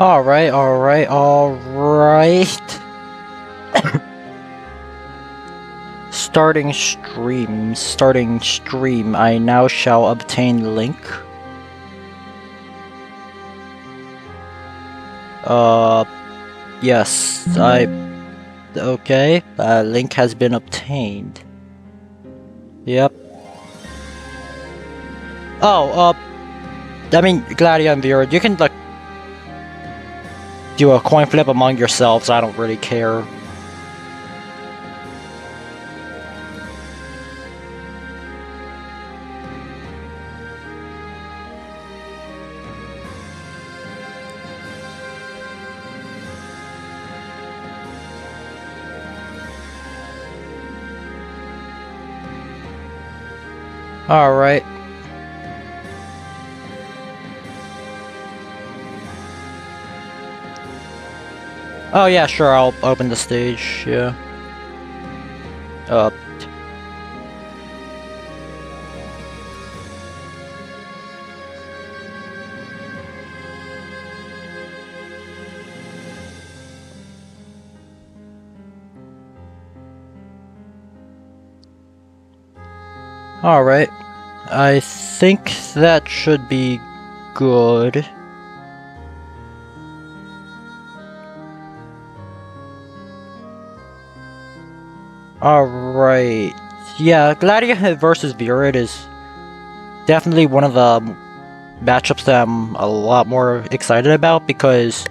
Alright, alright, alright. Starting stream. I now shall obtain link. Yes, okay, link has been obtained. Yep. Oh, I mean, Gladia and Veered, you can, like, do a coin flip among yourselves, I don't really care. Alright. Oh yeah, sure, I'll open the stage, yeah. Alright. I think that should be good. Alright. Yeah, Gladia versus Veered is definitely one of the matchups that I'm a lot more excited about because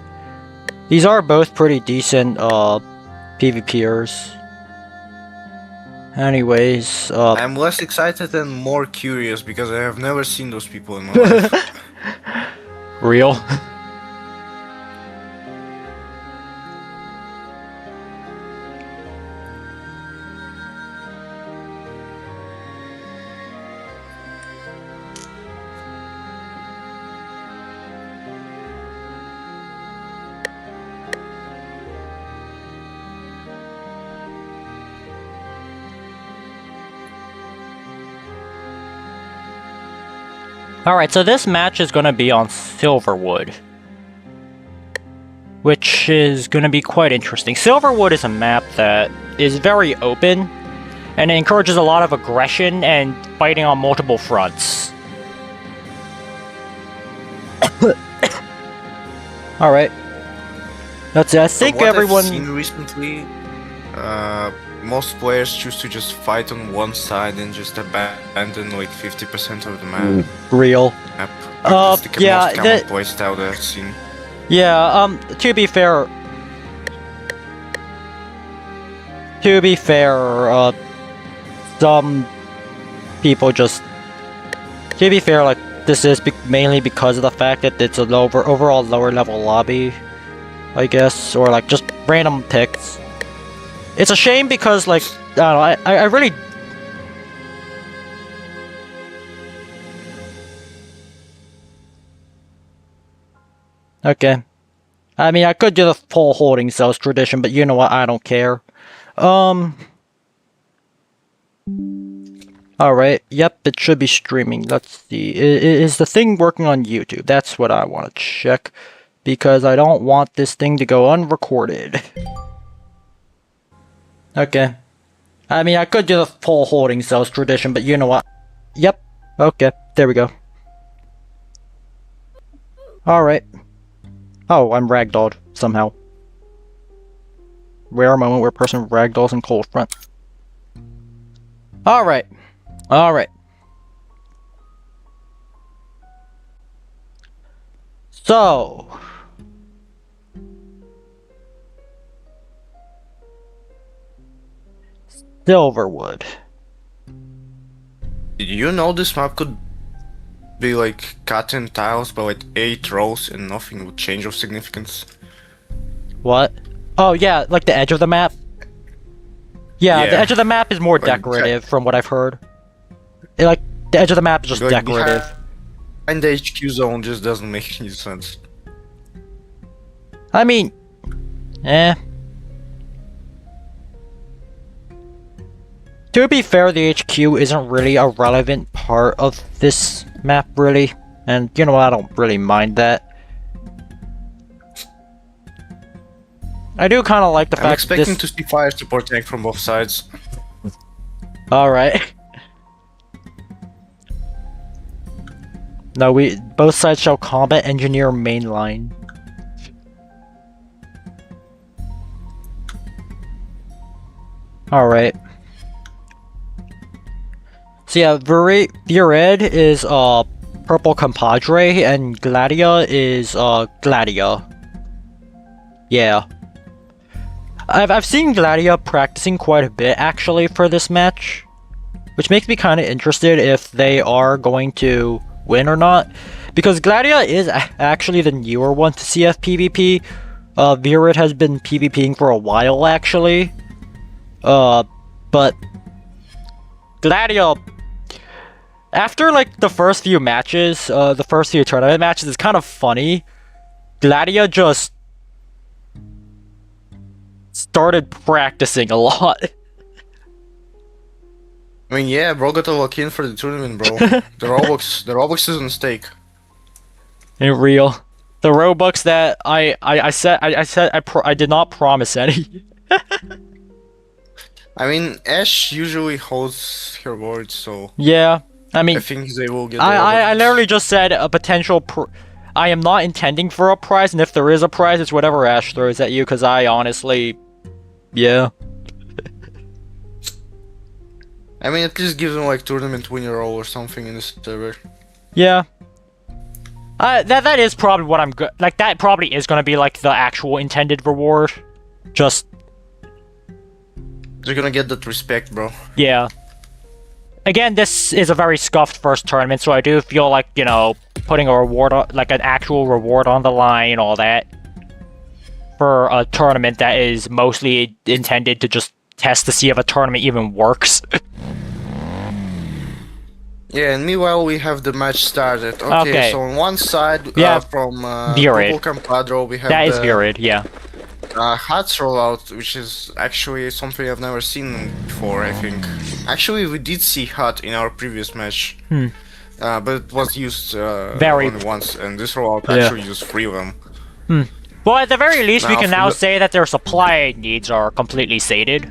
these are both pretty decent PvPers. Anyways, I'm less excited and more curious because I have never seen those people in my life. Real? Alright, so this match is going to be on Silverwood, which is going to be quite interesting. Silverwood is a map that is very open, and it encourages a lot of aggression and fighting on multiple fronts. Alright. That's it. I think everyone... I've seen recently, most players choose to just fight on one side and just abandon like 50% of the map. Real. That's the yeah, most common playstyle that I've seen. Yeah, to be fair, some people just, to be fair, like, this is mainly because of the fact that it's a overall lower level lobby, I guess, or like just random picks. It's a shame because, like, I don't know, I really... Okay. I mean, I could do the full holding cells tradition, but you know what, I don't care. Alright, yep, it should be streaming. Let's see. Is the thing working on YouTube? That's what I want to check, because I don't want this thing to go unrecorded. Okay. I mean, I could do the full holding cells tradition, but you know what? Yep. Okay, there we go. Alright. Oh, I'm ragdolled, somehow. Rare moment where person ragdolls in cold front. Alright. Alright. So... Silverwood. Did you know this map could be like cut in tiles by like 8 rows and nothing would change of significance? What? Oh yeah, like the edge of the map? Yeah, the edge of the map is more decorative from what I've heard. Like, the edge of the map is just decorative. And the HQ zone just doesn't make any sense. I mean... eh. To be fair, the HQ isn't really a relevant part of this map, really. And, you know, I don't really mind that. I do kind of like the I'm fact expecting this... to see fire support tank from both sides. Alright. No, both sides shall combat engineer mainline. Alright. So yeah, Veered is purple compadre and Gladia is Gladia. Yeah. I've seen Gladia practicing quite a bit actually for this match, which makes me kind of interested if they are going to win or not, because Gladia is actually the newer one to CF PvP. Veered has been PvPing for a while actually. But Gladia, after like the first few matches, the first few tournament matches, it's kind of funny. Gladia just started practicing a lot. I mean, yeah, bro, got to lock in for the tournament, bro. the Robux is on stake. In real, the Robux that I did not promise any. I mean, Ash usually holds her word, so Yeah, I mean, I think they will get. I literally just said a potential. I am not intending for a prize, and if there is a prize, it's whatever Ash throws at you. Because I honestly, yeah. I mean, at least give them like tournament winner role or something in this server. Yeah. That is probably what I'm like. That probably is gonna be like the actual intended reward. Just. They're gonna get that respect, bro. Yeah. Again, this is a very scuffed first tournament, so I do feel like, you know, putting a reward, like an actual reward on the line and all that, for a tournament that is mostly intended to just test to see if a tournament even works. Yeah, and meanwhile we have the match started. Okay. So on one side, from Veered. Purple Campadro, we have that is Veered, yeah. Hats rollout, which is actually something I've never seen before, I think. Actually, we did see Hut in our previous match, but it was used only once, and this rollout actually used 3 of them. Well, at the very least, we can now say that their supply needs are completely sated.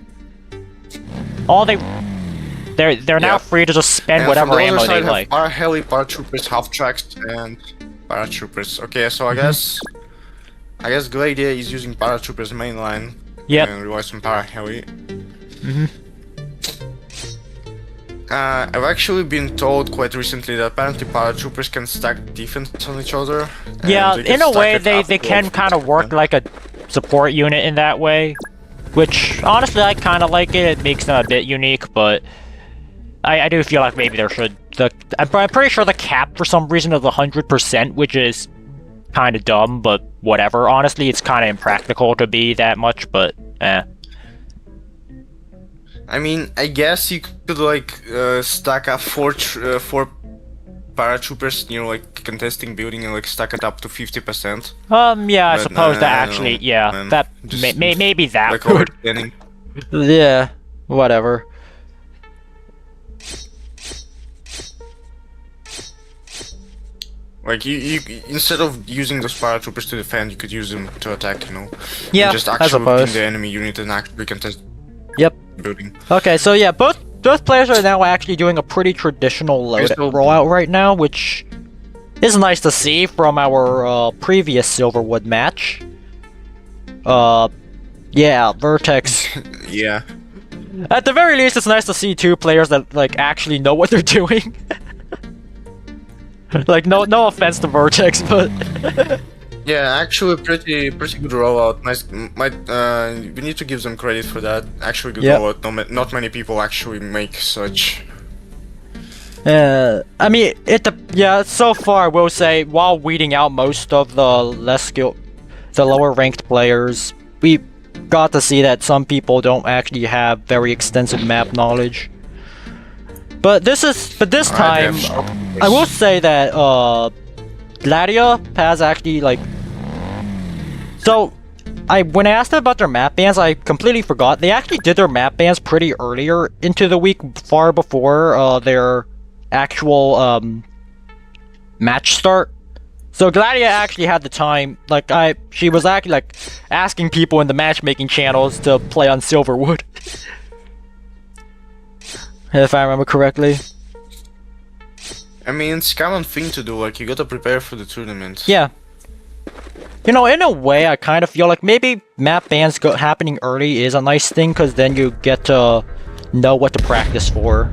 They're now free to just spend whatever ammo they like. Para-heli, paratroopers, half-tracks, and paratroopers. Okay, so I guess Gladia is using paratroopers mainline. And relies on para-heli. I've actually been told quite recently that apparently paratroopers can stack defense on each other. Yeah, in a way they can kind of work like a support unit in that way. Which, honestly, I kind of like it. It makes them a bit unique, but I do feel like maybe there should... I'm pretty sure the cap for some reason is 100%, which is kind of dumb, but whatever. Honestly, it's kind of impractical to be that much, but eh. I mean, I guess you could like stack up four paratroopers near like contesting building and like stack it up to 50%. Yeah, I suppose that actually, maybe that like would. Yeah, whatever. Like you instead of using those paratroopers to defend, you could use them to attack. You know. Yeah, and just actually ping the enemy unit and actually contest. Yep. Building. Okay, so yeah, both players are now actually doing a pretty traditional rollout right now, which is nice to see from our previous Silverwood match. Yeah, Vertex. Yeah. At the very least, it's nice to see 2 players that like actually know what they're doing. Like no offense to Vertex, but yeah, actually pretty good rollout. Nice. We need to give them credit for that. Actually good rollout. Not many people actually make such. I mean, so far we'll say while weeding out most of the lower ranked players, we got to see that some people don't actually have very extensive map knowledge. But this time, I will say that Gladia has actually like. So, when I asked them about their map bans, I completely forgot. They actually did their map bans pretty earlier into the week, far before their actual match start. So Gladia actually had the time, like she was actually like asking people in the matchmaking channels to play on Silverwood. If I remember correctly. I mean, it's a common thing to do, like, you gotta prepare for the tournament. Yeah. You know, in a way, I kind of feel like maybe map bans happening early is a nice thing, because then you get to know what to practice for.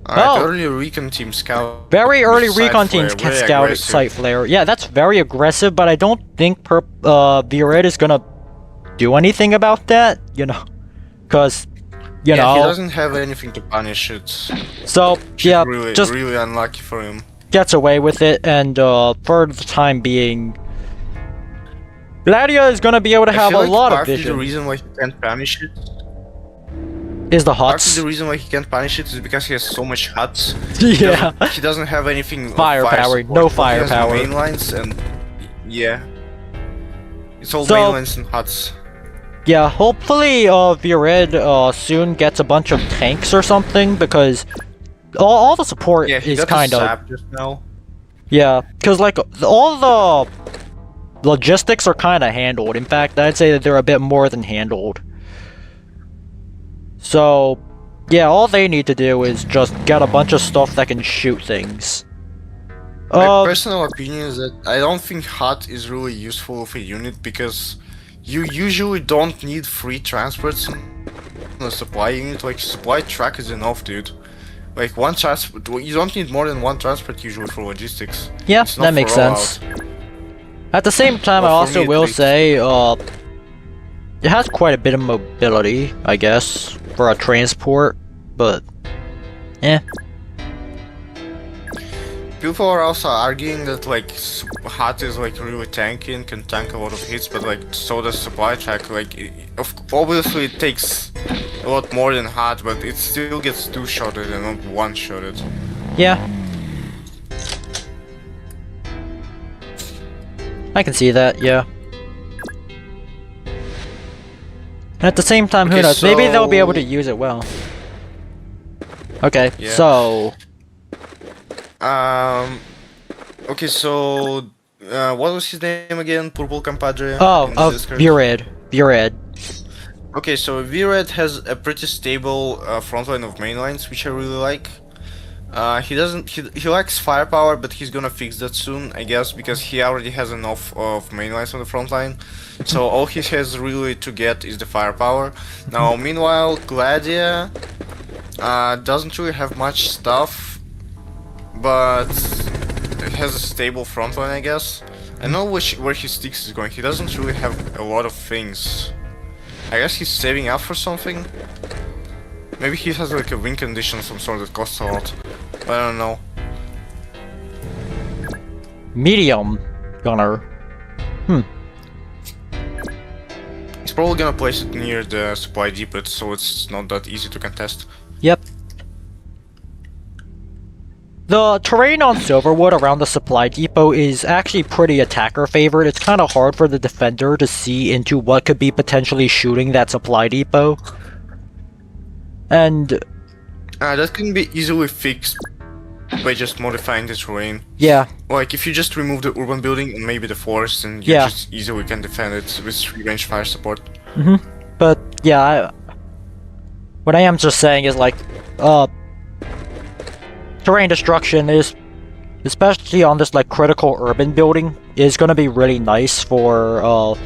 Alright, early recon team scout. Very early recon teams can scout site flare. Yeah, that's very aggressive, but I don't think Veered is gonna do anything about that, you know. Because, you know... he doesn't have anything to punish it. So, yeah, really, just really unlucky for him. Gets away with it, and for the time being... Gladia is gonna be able to have a lot of vision. The reason why he can't punish it is the huts. Partly the reason why he can't punish it is because he has so much huts. Yeah. He doesn't have anything firepower, no firepower. He has main lines and yeah. It's all main lines and huts. Yeah, hopefully Veered soon gets a bunch of tanks or something, because all the support is kind of just now. Yeah, because like all the logistics are kind of handled. In fact, I'd say that they're a bit more than handled. So, yeah, all they need to do is just get a bunch of stuff that can shoot things. My personal opinion is that I don't think hut is really useful of a unit, because you usually don't need free transports in a supply unit. Like, supply truck is enough, dude. Like, one transport, you don't need more than one transport usually for logistics. Yeah, that makes sense. At the same time, I also will say, it has quite a bit of mobility, I guess, for a transport, but, eh. People are also arguing that, like, hut is, like, really tanky and can tank a lot of hits, but, like, so does supply track. Like, obviously it takes a lot more than hut, but it still gets two-shotted and not one-shotted. Yeah. I can see that, yeah. And at the same time, who knows? Maybe they'll be able to use it well. Okay, yeah. So... Okay, so... what was his name again? Purple Compadre? Oh, Veered. Veered. Okay, so Veered has a pretty stable front line of main lines, which I really like. He lacks firepower, but he's gonna fix that soon, I guess, because he already has enough of main lines on the front line. So all he has really to get is the firepower. Now, meanwhile, Gladia doesn't really have much stuff, but it has a stable front line, I guess. I know where his sticks is going. He doesn't really have a lot of things. I guess he's saving up for something. Maybe he has like a win condition of some sort that costs a lot. But I don't know. Medium gunner. He's probably gonna place it near the supply depot, so it's not that easy to contest. Yep. The terrain on Silverwood around the supply depot is actually pretty attacker favored. It's kind of hard for the defender to see into what could be potentially shooting that supply depot. And... that can be easily fixed by just modifying the terrain. Yeah. Like, if you just remove the urban building and maybe the forest, and you just easily can defend it with range fire support. But, yeah, what I am just saying is, like, terrain destruction is, especially on this, like, critical urban building, is gonna be really nice for,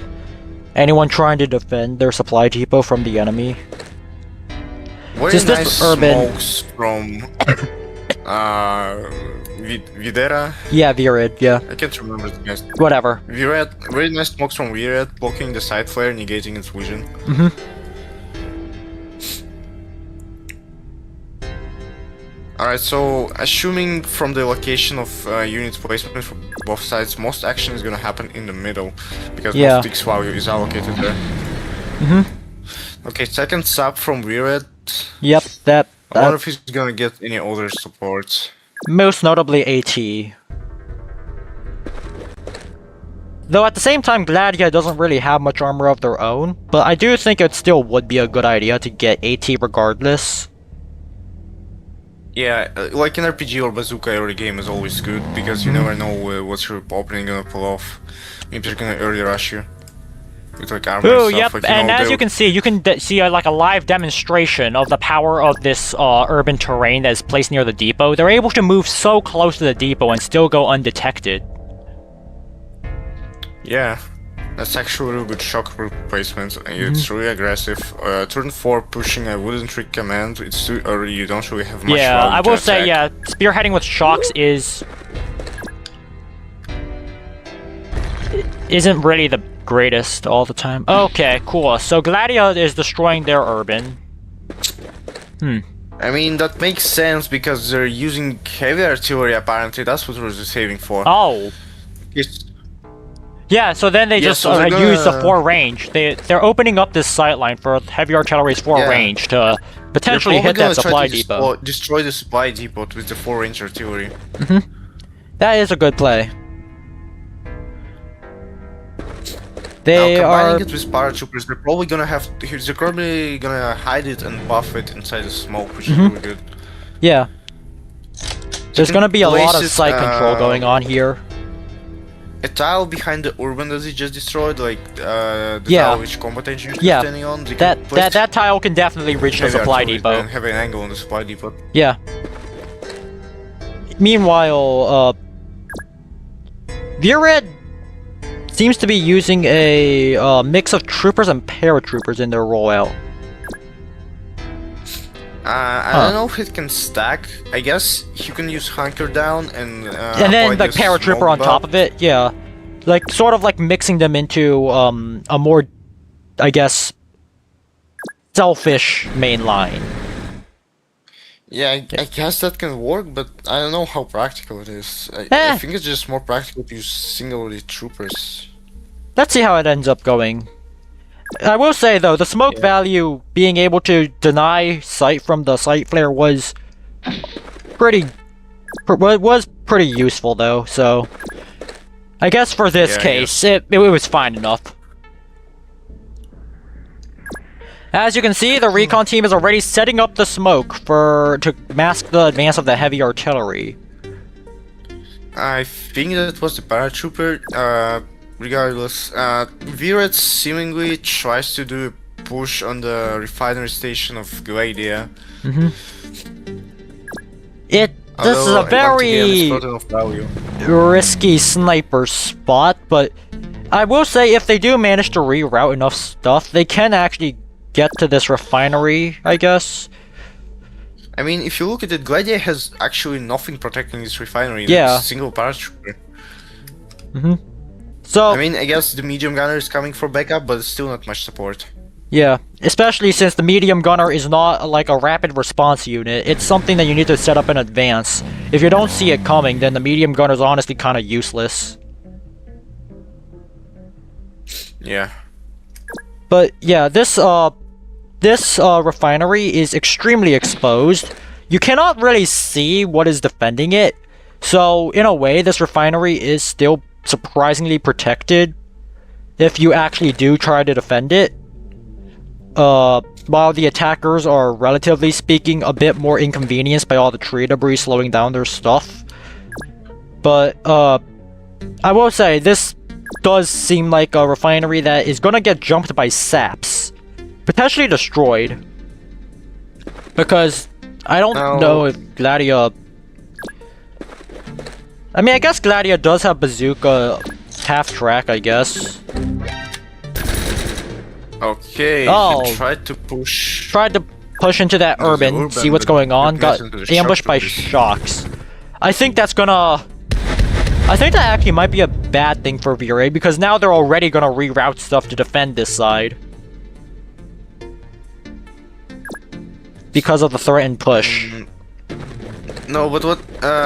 anyone trying to defend their supply depot from the enemy. Very just nice this urban smokes from Videra. Yeah, Veered, yeah. I can't remember the guy's. Whatever. Veered, very nice smokes from Veered, blocking the side flare, negating its vision. Alright, so assuming from the location of unit placement for both sides, most action is gonna happen in the middle, because most sticks value is allocated there. Okay, second sub from Veered. Yep, that... I wonder if he's gonna get any other support. Most notably AT. Though at the same time, Gladia doesn't really have much armor of their own, but I do think it still would be a good idea to get AT regardless. Yeah, like an RPG or bazooka early game is always good because you never know what your opponent gonna pull off. Maybe they're gonna early rush you with like armor Ooh, and yep, stuff. Like, and as you can see, see like a live demonstration of the power of this urban terrain that is placed near the depot. They're able to move so close to the depot and still go undetected. Yeah, that's actually a real good shock replacement. It's really aggressive. Turn 4 pushing I wouldn't recommend. It's too early. You don't really have much. Yeah, value I to will say, attack. yeah, spearheading with shocks isn't really the greatest all the time. Okay, cool. So Gladia is destroying their urban. I mean, that makes sense because they're using heavy artillery apparently. That's what we're saving for. Oh. It's, Yeah, so then they Yeah, just so they're use the gonna- 4 range. They're opening up this sight line for heavy artillery's 4 Yeah. range to potentially they're hit probably that gonna try supply to depot. destroy the supply depot with the 4-range artillery. That is a good play. Now, They combining are... it with paratroopers, they're probably gonna hide it and buff it inside the smoke, which is really good. Yeah. There's gonna be a lot of Places, sight control going on here. A tile behind the urban that he just destroyed, like the Yeah. tile which combatant usually Yeah. standing on. They can place That tile can definitely reach the heavy supply artillery depot. and have an angle on the supply depot. Yeah. Meanwhile, Veered seems to be using a mix of troopers and paratroopers in their rollout. I don't know if it can stack. I guess you can use hunker down and then the paratrooper on top of it, yeah. Like, sort of like mixing them into a more, I guess, selfish main line. Yeah, I guess that can work, but I don't know how practical it is. I Eh. think it's just more practical to use singularly troopers. Let's see how it ends up going. I will say though, the smoke value, being able to deny sight from the sight flare was pretty useful though. So I guess for this Yeah, case, it was fine enough. As you can see, the recon team is already setting up the smoke to mask the advance of the heavy artillery. I think that was the paratrooper. Regardless, Veered seemingly tries to do a push on the refinery station of Gladia. This is Although, a very once again, it's not enough value. risky sniper spot, but I will say if they do manage to reroute enough stuff, they can actually get to this refinery, I guess. I mean, if you look at it, Gladia has actually nothing protecting this refinery. Yeah. It's a single paratrooper. So, I mean, I guess the medium gunner is coming for backup, but it's still not much support. yeah, especially since the medium gunner is not like a rapid response unit. It's something that you need to set up in advance. If you don't see it coming, then the medium gunner is honestly kind of useless. Yeah. But yeah, this refinery is extremely exposed. You cannot really see what is defending it. So in a way, this refinery is still surprisingly protected if you actually do try to defend it. While the attackers are, relatively speaking, a bit more inconvenienced by all the tree debris slowing down their stuff. But I will say, this does seem like a refinery that is gonna get jumped by saps. Potentially destroyed. Because I don't know if Gladia... I mean, I guess Gladia does have bazooka half-track, I guess. Okay, Oh. he tried to push. Tried to push into that There's urban, urban, see what's but going on, it got gets into the ambushed by shock shocks. I think that's gonna... I think that actually might be a bad thing for Veered, because now they're already gonna reroute stuff to defend this side. Because of the threatened push. No, but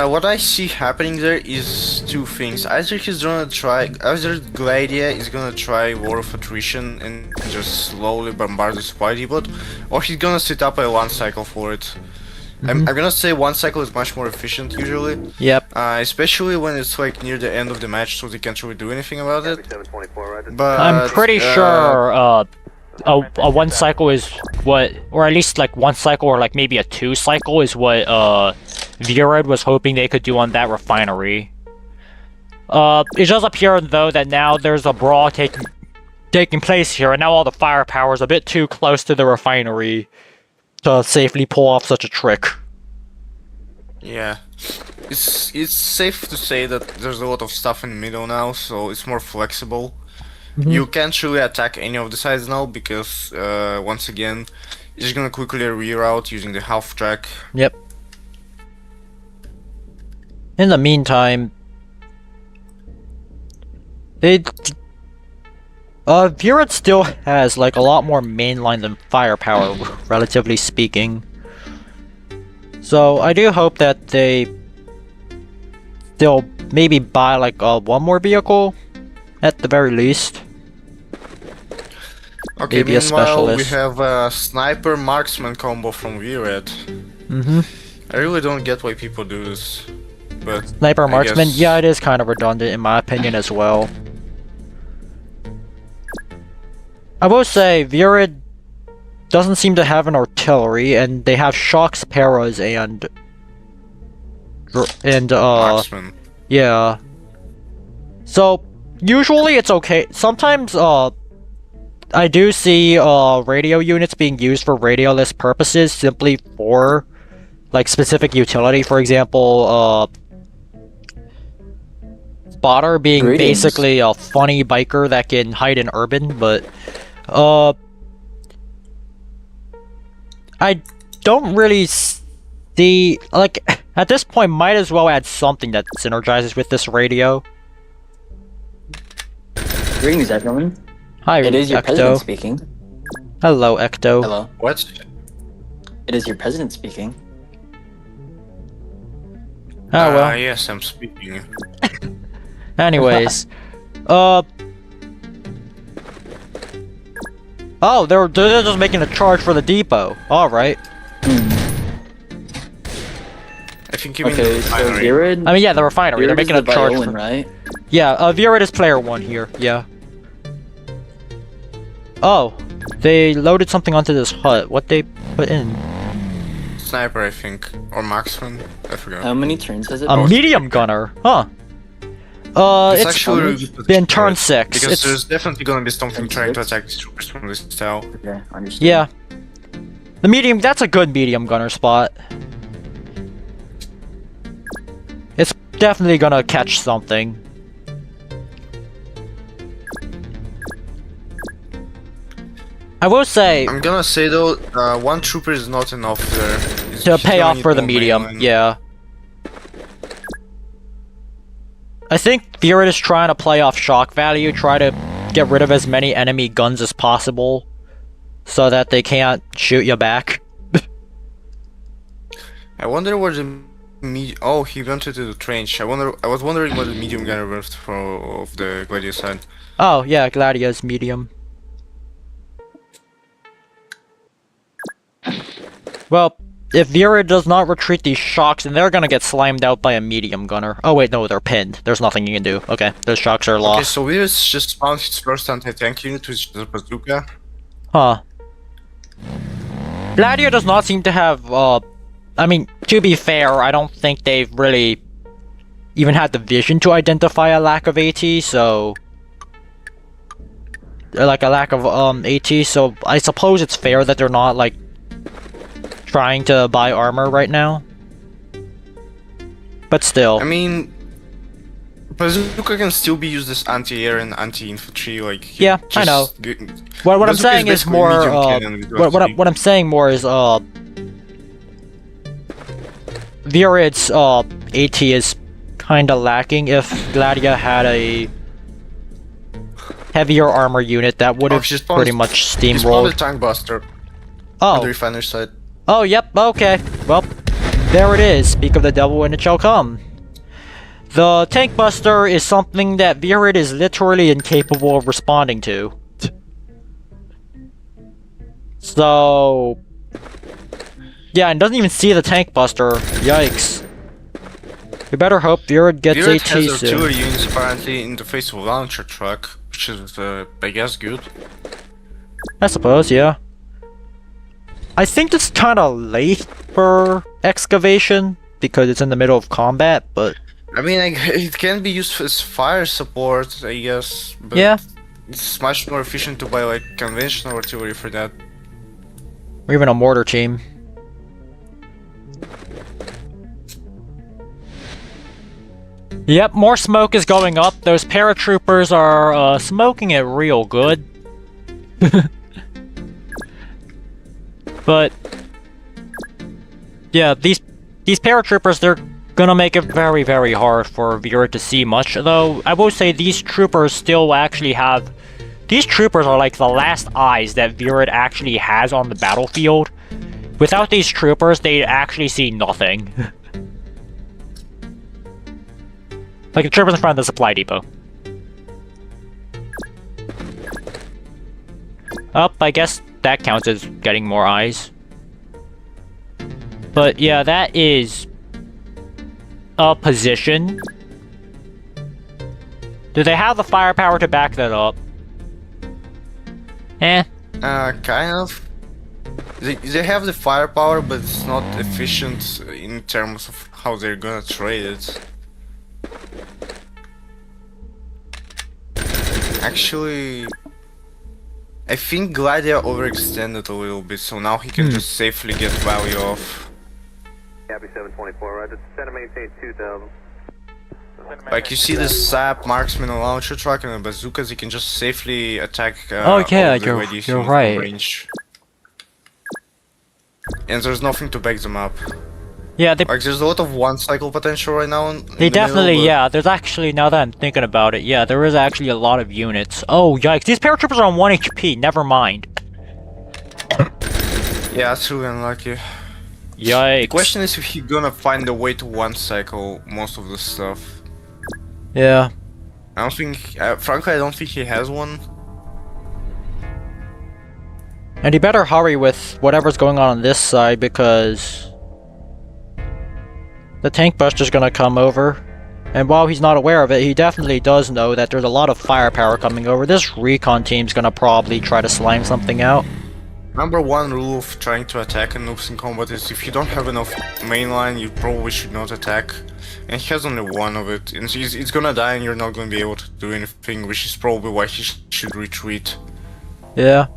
what I see happening there is two things. Either Gladia is gonna try War of Attrition and just slowly bombard the supply depot, or he's gonna set up a one cycle for it. I'm gonna say one cycle is much more efficient usually. Yep. Especially when it's like near the end of the match, so they can't really do anything about it. But I'm pretty sure, a 1 cycle is what, or at least like 1 cycle or like maybe a 2 cycle is what Veered was hoping they could do on that refinery. It does appear though that now there's a brawl taking place here, and now all the firepower is a bit too close to the refinery to safely pull off such a trick. Yeah. It's safe to say that there's a lot of stuff in the middle now, so it's more flexible. You can't really attack any of the sides now because, once again, you're just gonna quickly reroute using the half track. Yep. In the meantime, Veered still has like a lot more mainline than firepower, relatively speaking. So I do hope that they'll maybe buy like one more vehicle, at the very least. Okay, Maybe a meanwhile we specialist. have a sniper marksman combo from Veered. I really don't get why people do this, but Sniper I marksman, guess- yeah, it is kind of redundant in my opinion as well. I will say, Veered doesn't seem to have an artillery, and they have shocks, paras, and Marksman. yeah. So usually it's okay. Sometimes I do see radio units being used for radioless purposes, simply for like specific utility. For example, Spotter being Greetings. basically a funny biker that can hide in urban, but I don't really see, like, at this point might as well add something that synergizes with this radio. Greetings, everyone. Hi, It is your president Ecto. speaking. Hello, Ecto. Hello. What? It is your president speaking. Oh well. Yes, I'm speaking. Anyways, oh, they're just making a charge for the depot. All right. I think you mean Okay, the so refinery. Veered. I mean, yeah, the refinery. They're Veered is making a the charge. Violin, For... right? Yeah, Veered is player 1 here. Yeah. Oh, they loaded something onto this hut. What they put in? Sniper, I think, or marksman. I forgot. How many turns has it A been? medium gunner. Huh. It's It's actually really good to been try turn it, 6. because It's there's definitely gonna be something Turn trying to 6? attack these troopers from this style. Okay, understood. yeah. The medium. That's a good medium gunner spot. It's definitely gonna catch something. I will say I'm gonna say though, one trooper is not enough there. to He's pay gonna off need for the more medium. mainline. Yeah. I think Veered is trying to play off shock value, try to get rid of as many enemy guns as possible, so that they can't shoot you back. I wonder where the oh, he went into the trench. I was wondering what the medium gunner went for of the Gladia side. Oh, yeah, Gladia's medium. Well, if Veered does not retreat these shocks, then they're gonna get slammed out by a medium gunner. Oh wait, no, they're pinned. There's nothing you can do. Okay, those shocks are Okay, lost. so Weir's just spawned his first anti-tank unit with the bazooka. Huh. Gladia does not seem to have, I mean, to be fair, I don't think they've really even had the vision to identify a lack of AT, so... like, a lack of, AT, so I suppose it's fair that they're not, like, trying to buy armor right now. But still. I mean, bazooka can still be used as anti-air and anti-infantry. Like Yeah, I know. What I'm Bazooka is saying is basically more, medium cannon with what I'm saying more is, Veered's, AT is kinda lacking. If Gladia had a heavier armor unit, that would have she spawned- pretty much He spawned a steamrolled. tank buster on the Oh, refiner side. oh, yep, okay. Well, there it is. Speak of the devil when it shall come. The tank buster is something that Veered is literally incapable of responding to. So... yeah, and doesn't even see the tank buster. Yikes. We better hope Veered gets Veered AT has soon. artillery units apparently in the face of launcher truck, which is, I guess, good. I suppose, yeah. I think it's kind of late for excavation because it's in the middle of combat, but I mean, it can be used as fire support, I guess. But yeah, it's much more efficient to buy like conventional artillery for that. or even a mortar team. Yep, more smoke is going up. Those paratroopers are smoking it real good. But yeah, these paratroopers, they're gonna make it very, very hard for Veered to see much. Though I will say these troopers still actually have. These troopers are like the last eyes that Veered actually has on the battlefield. Without these troopers, they actually see nothing. Like the troopers in front of the supply depot. Up, I guess that counts as getting more eyes. But yeah, that is a position. Do they have the firepower to back that up? Eh. Kind of. They have the firepower, but it's not efficient in terms of how they're gonna trade it. Actually, I think Gladia overextended a little bit, so now he can just safely get value off. Copy 724, right, center maintain 2000. Like you see the sap, marksman, a launcher truck, and the bazookas, he can just safely attack Oh yeah, all the radius you're in right. range. And there's nothing to back them up. Yeah, they Like there's a lot of one cycle potential right now. In They the definitely, middle, but yeah, there's actually, now that I'm thinking about it, yeah, there is actually a lot of units. Oh, yikes, these paratroopers are on 1 HP, never mind. Yeah, that's really unlucky. Yikes. The question is if he's gonna find a way to one cycle most of the stuff. Yeah. I don't think, frankly, I don't think he has one. And he better hurry with whatever's going on this side, because the tank buster's gonna come over. And while he's not aware of it, he definitely does know that there's a lot of firepower coming over. This recon team's gonna probably try to slime something out. Number one rule of trying to attack a noobs in combat is if you don't have enough mainline, you probably should not attack. And he has only one of it, and it's gonna die and you're not gonna be able to do anything, which is probably why he should retreat. Yeah.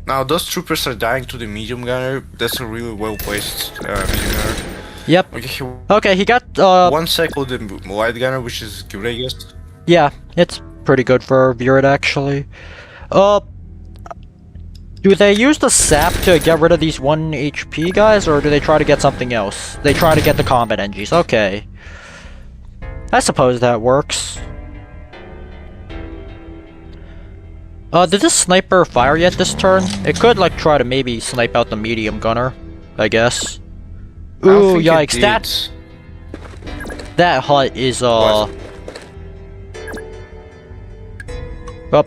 Now, those troopers are dying to the medium gunner. That's a really well placed medium gunner. Yep. Okay, he got, one cycle the light gunner, which is good, I guess. yeah, it's pretty good for Veered, actually. Do they use the sap to get rid of these 1 HP guys, or do they try to get something else? They try to get the combat NGs, okay. I suppose that works. Did this sniper fire yet this turn? It could, like, try to maybe snipe out the medium gunner, I guess. Ooh, yikes, that hut is, Well,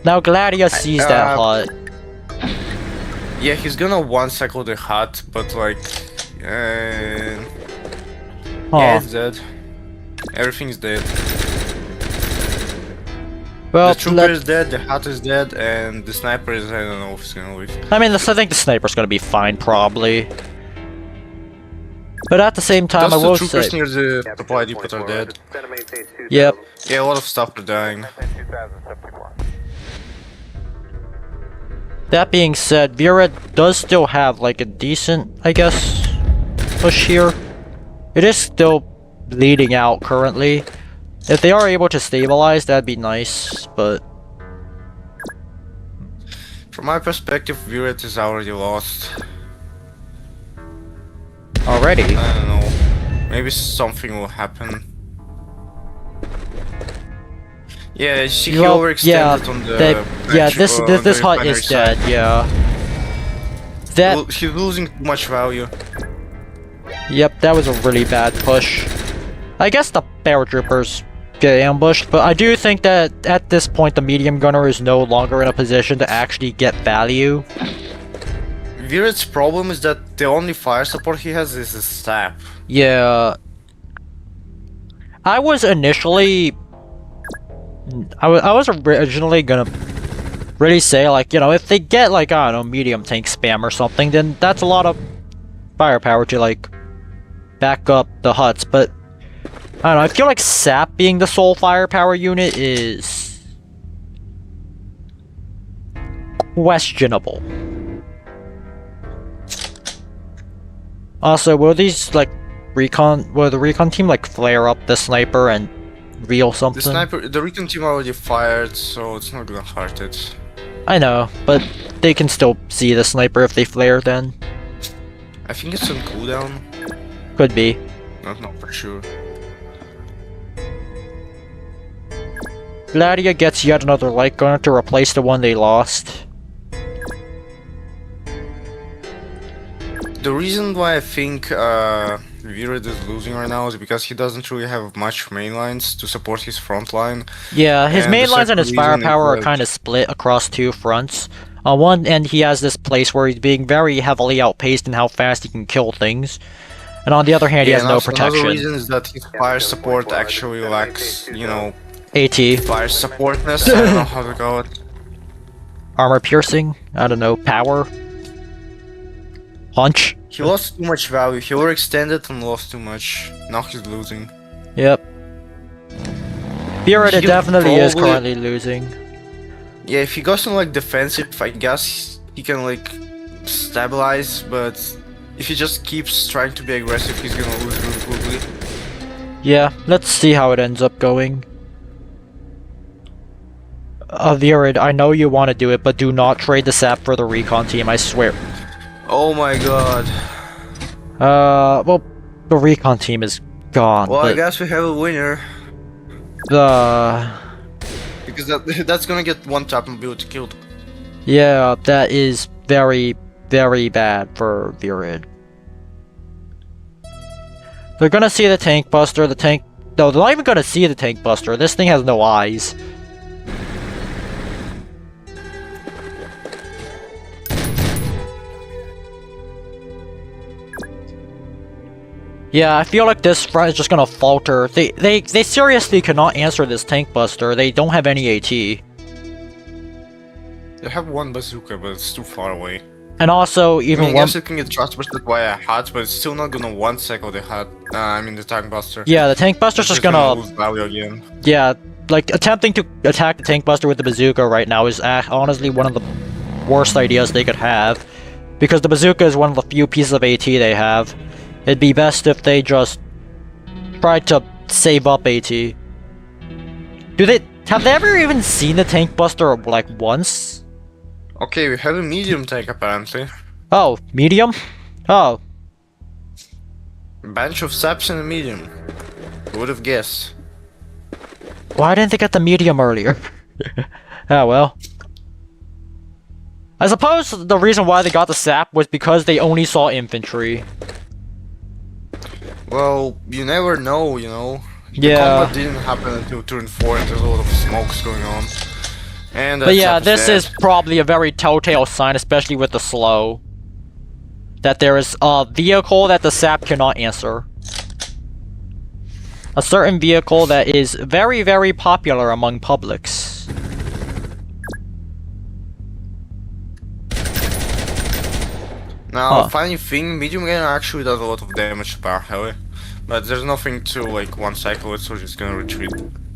now Gladia sees that hut. Yeah, he's gonna one cycle the hut, but like, yeah, it's dead. Everything's dead. Well, the trooper is dead, the hut is dead, and the sniper is, I don't know if he's gonna live. I mean, I think the sniper's gonna be fine, probably. But at the same time, Those I will two troopers say... near the supply depot are dead. Yep. Yeah, a lot of stuff are dying. That being said, Veered does still have, like, a decent, I guess, push here. It is still bleeding out currently. If they are able to stabilize, that'd be nice, but... From my perspective, Veered is already lost. Already? I don't know. Maybe something will happen. Yeah, she overextended on the... this hut is dead, yeah. He's losing too much value. Yep, that was a really bad push. I guess the paratroopers get ambushed, but I do think that at this point the medium gunner is no longer in a position to actually get value. Veered's problem is that the only fire support he has is a sap. Yeah. I was originally gonna really say, like, you know, if they get, like, I don't know, medium tank spam or something, then that's a lot of firepower to, like, back up the huts, but I don't know, I feel like SAP being the sole firepower unit is questionable. Also, will these, like, will the recon team, like, flare up the sniper and reveal something? The recon team already fired, so it's not gonna hurt it. I know, but they can still see the sniper if they flare then. I think it's on cooldown. Could be. Not for sure. Gladia gets yet another light gunner to replace the one they lost. The reason why I think Veered is losing right now is because he doesn't really have much main lines to support his front line. Yeah, his And main the lines and his second reason firepower are is kind of split across two fronts. On one end, he has this place where he's being very heavily outpaced in how fast he can kill things. And on the other hand, he has and no also protection. Another reason is that his fire support actually lacks, you know, AT. fire supportness. I don't know how to call it. Armor piercing? I don't know. Power? Punch? He lost too much value. He overextended and lost too much. Now he's losing. Yep. Veered He definitely is probably- currently losing. Yeah, if he goes on like defensive, I guess he can like stabilize, but if he just keeps trying to be aggressive, he's gonna lose really quickly. Yeah, let's see how it ends up going. Veered, I know you want to do it, but do not trade the sap for the recon team, I swear. Oh my god. Well, the recon team is gone, Well, I but guess we have a winner. Because that's gonna get one top mobility killed. yeah, that is very, very bad for Veered. They're gonna see the tank buster, no, they're not even gonna see the tank buster, this thing has no eyes. Yeah, I feel like this front is just gonna falter. They seriously cannot answer this tank buster. They don't have any AT. They have one bazooka, but it's too far away. And also, I even mean, I one... guess it can get transported via a hut, but it's still not gonna one cycle the hut. I mean the tank buster. Yeah, the tank buster's It's just gonna... lose value again. Yeah, like, attempting to attack the tank buster with the bazooka right now is honestly one of the worst ideas they could have. Because the bazooka is one of the few pieces of AT they have. It'd be best if they just tried to save up AT. Have they ever even seen the tank buster, like, once? Okay, we have a medium tank apparently. Oh, medium? Oh, Bunch of saps and a medium. Who would have guessed? why didn't they get the medium earlier? Ah, well. I suppose the reason why they got the sap was because they only saw infantry. Well, you never know, you know. The Yeah. combat didn't happen until turn 4 and there's a lot of smokes going on. And But yeah, that's this is probably a very telltale sign, especially with the slow, that there is a vehicle that the sap cannot answer. A certain vehicle that is very, very popular among publics. Now, Huh. funny thing, medium gun actually does a lot of damage to power heavy. But there's nothing to like one cycle it, so it's just gonna retreat.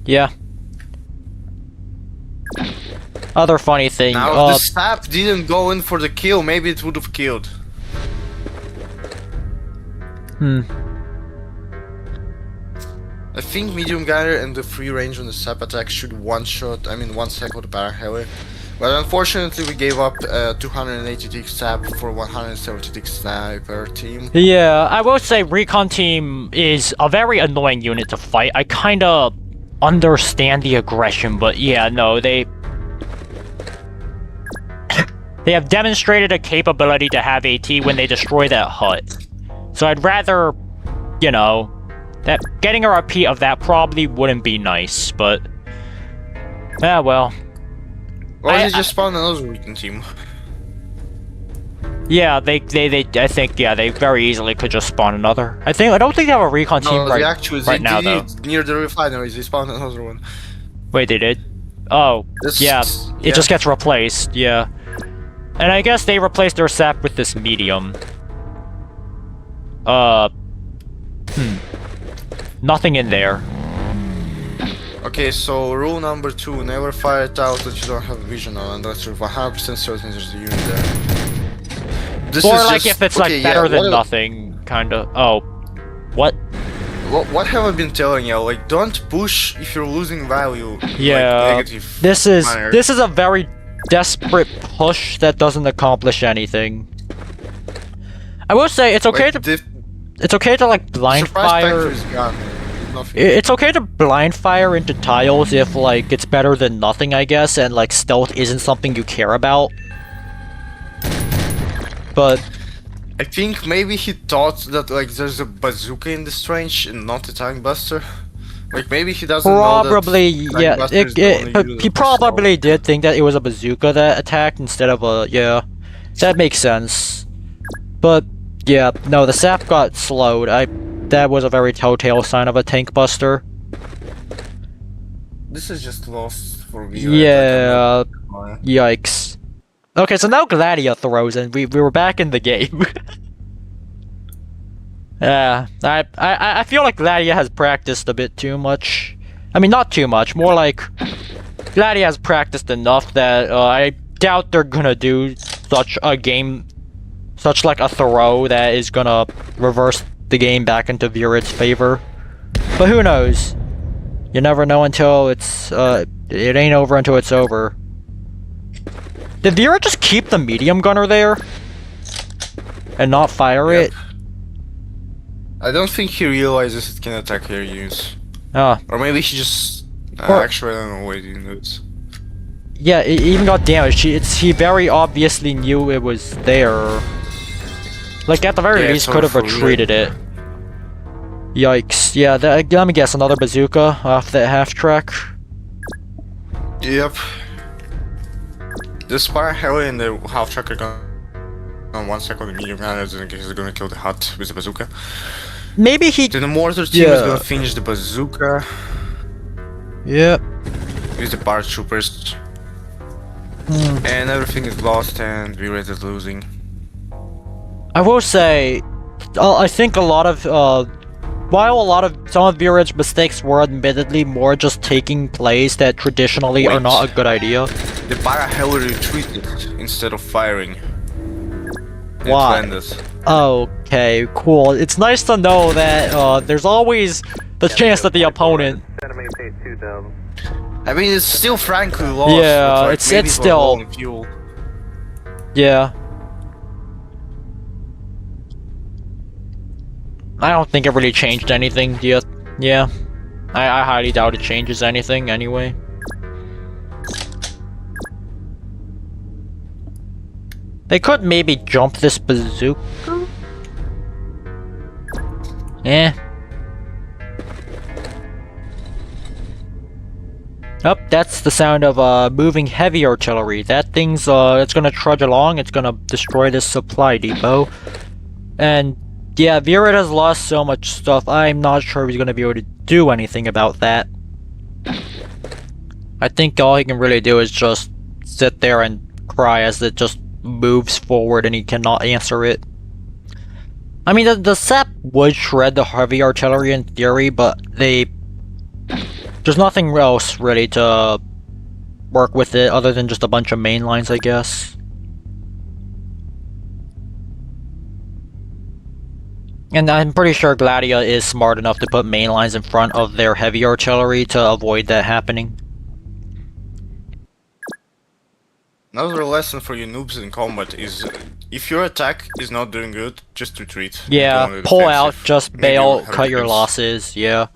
Yeah. Other funny thing, Now, if the sap didn't go in for the kill, maybe it would have killed. I think medium gunner and the free range on the sap attack should one cycle the power heavy. But unfortunately, we gave up 280 tick sap for 170 tick sniper team. Yeah, I will say Recon Team is a very annoying unit to fight. I kinda understand the aggression, but yeah, no, they have demonstrated a capability to have AT when they destroy that hut. So I'd rather, you know, that getting a repeat of that probably wouldn't be nice, but yeah, well. Or I- they just spawned another recon team. Yeah, I think, yeah, they very easily could just spawn another. I don't think they have a recon team No, right, they actually right they now, did though. it near the refineries. They spawned another one. Wait, they did? Oh, This- yeah. It yeah. just gets replaced, yeah. And I guess they replaced their sap with this medium. Nothing in there. Okay, so rule number 2, never fire it out that you don't have vision on unless you're 100% certain there's a unit there. This Or is like just, if it's okay, like better yeah, than what- nothing, kinda. Oh. What? What have I been telling you? Like, don't push if you're losing value. Yeah. Like, negative This is manner. a very desperate push that doesn't accomplish anything. I will say it's okay Like, to the it's okay to like blind surprise fire. factor is gone. Nothing. It's okay to blind fire into tiles if like it's better than nothing, I guess, and like stealth isn't something you care about. But I think maybe he thought that like there's a bazooka in this range and not a tank buster. Like maybe he doesn't probably, know that yeah, tank buster is the only but unit he for stealth. probably did think that it was a bazooka that attacked instead of a, yeah. That makes sense. But, yeah, no, the sap got slowed. That was a very telltale sign of a tank buster. This is just lost for me. Yeah, yikes. Okay, so now Gladia throws in. We were back in the game. Yeah, I feel like Gladia has practiced a bit too much. I mean, not too much. More like Gladia has practiced enough that I doubt they're gonna do such a game, such like a throw that is gonna reverse the game back into Veered's favor. But who knows? You never know until it's it ain't over until it's over. Did Veered just keep the medium gunner there and not fire Yep. it? I don't think he realizes it can attack air units. Ah. Or maybe he just... Or- actually, I don't know why he didn't do it. Yeah, it even got damaged. He very obviously knew it was there. Like, at the very Yeah, least, sort could of have for real. retreated it. Yikes. Yeah, let me guess, another bazooka off that half-track. Yep. The Spire Heli and the half-track are gonna... on 1 second, the medium gun is gonna kill the hut with the bazooka. Maybe he... Then the mortar team is Yeah. gonna finish the bazooka Yep. with the paratroopers. Hmm. And everything is lost and Veered is losing. I will say, I think a lot of, while some of Veered's mistakes were admittedly more just taking plays that traditionally are Wait. not a good idea. The Para Heli retreated instead of firing. It Why? landed. Okay, cool. It's nice to know that there's always the chance that the opponent. Center maintain 2000. I mean, it's still frankly lost. Yeah, but, like, it's maybe it was still- low on fuel. Yeah. I don't think it really changed anything. Yeah. I highly doubt it changes anything anyway. They could maybe jump this bazooka. Eh. Oh, that's the sound of moving heavy artillery. That thing's it's gonna trudge along, it's gonna destroy this supply depot. And yeah, Veered has lost so much stuff, I'm not sure he's gonna be able to do anything about that. I think all he can really do is just sit there and cry as it just moves forward and he cannot answer it. I mean, the sap would shred the heavy artillery in theory, but there's nothing else really to work with it other than just a bunch of main lines, I guess. And I'm pretty sure Gladia is smart enough to put main lines in front of their heavy artillery to avoid that happening. Another lesson for you noobs in combat is if your attack is not doing good, just retreat. Don't go Yeah, on the pull out, defensive. just Maybe bail, have cut your games. losses, yeah.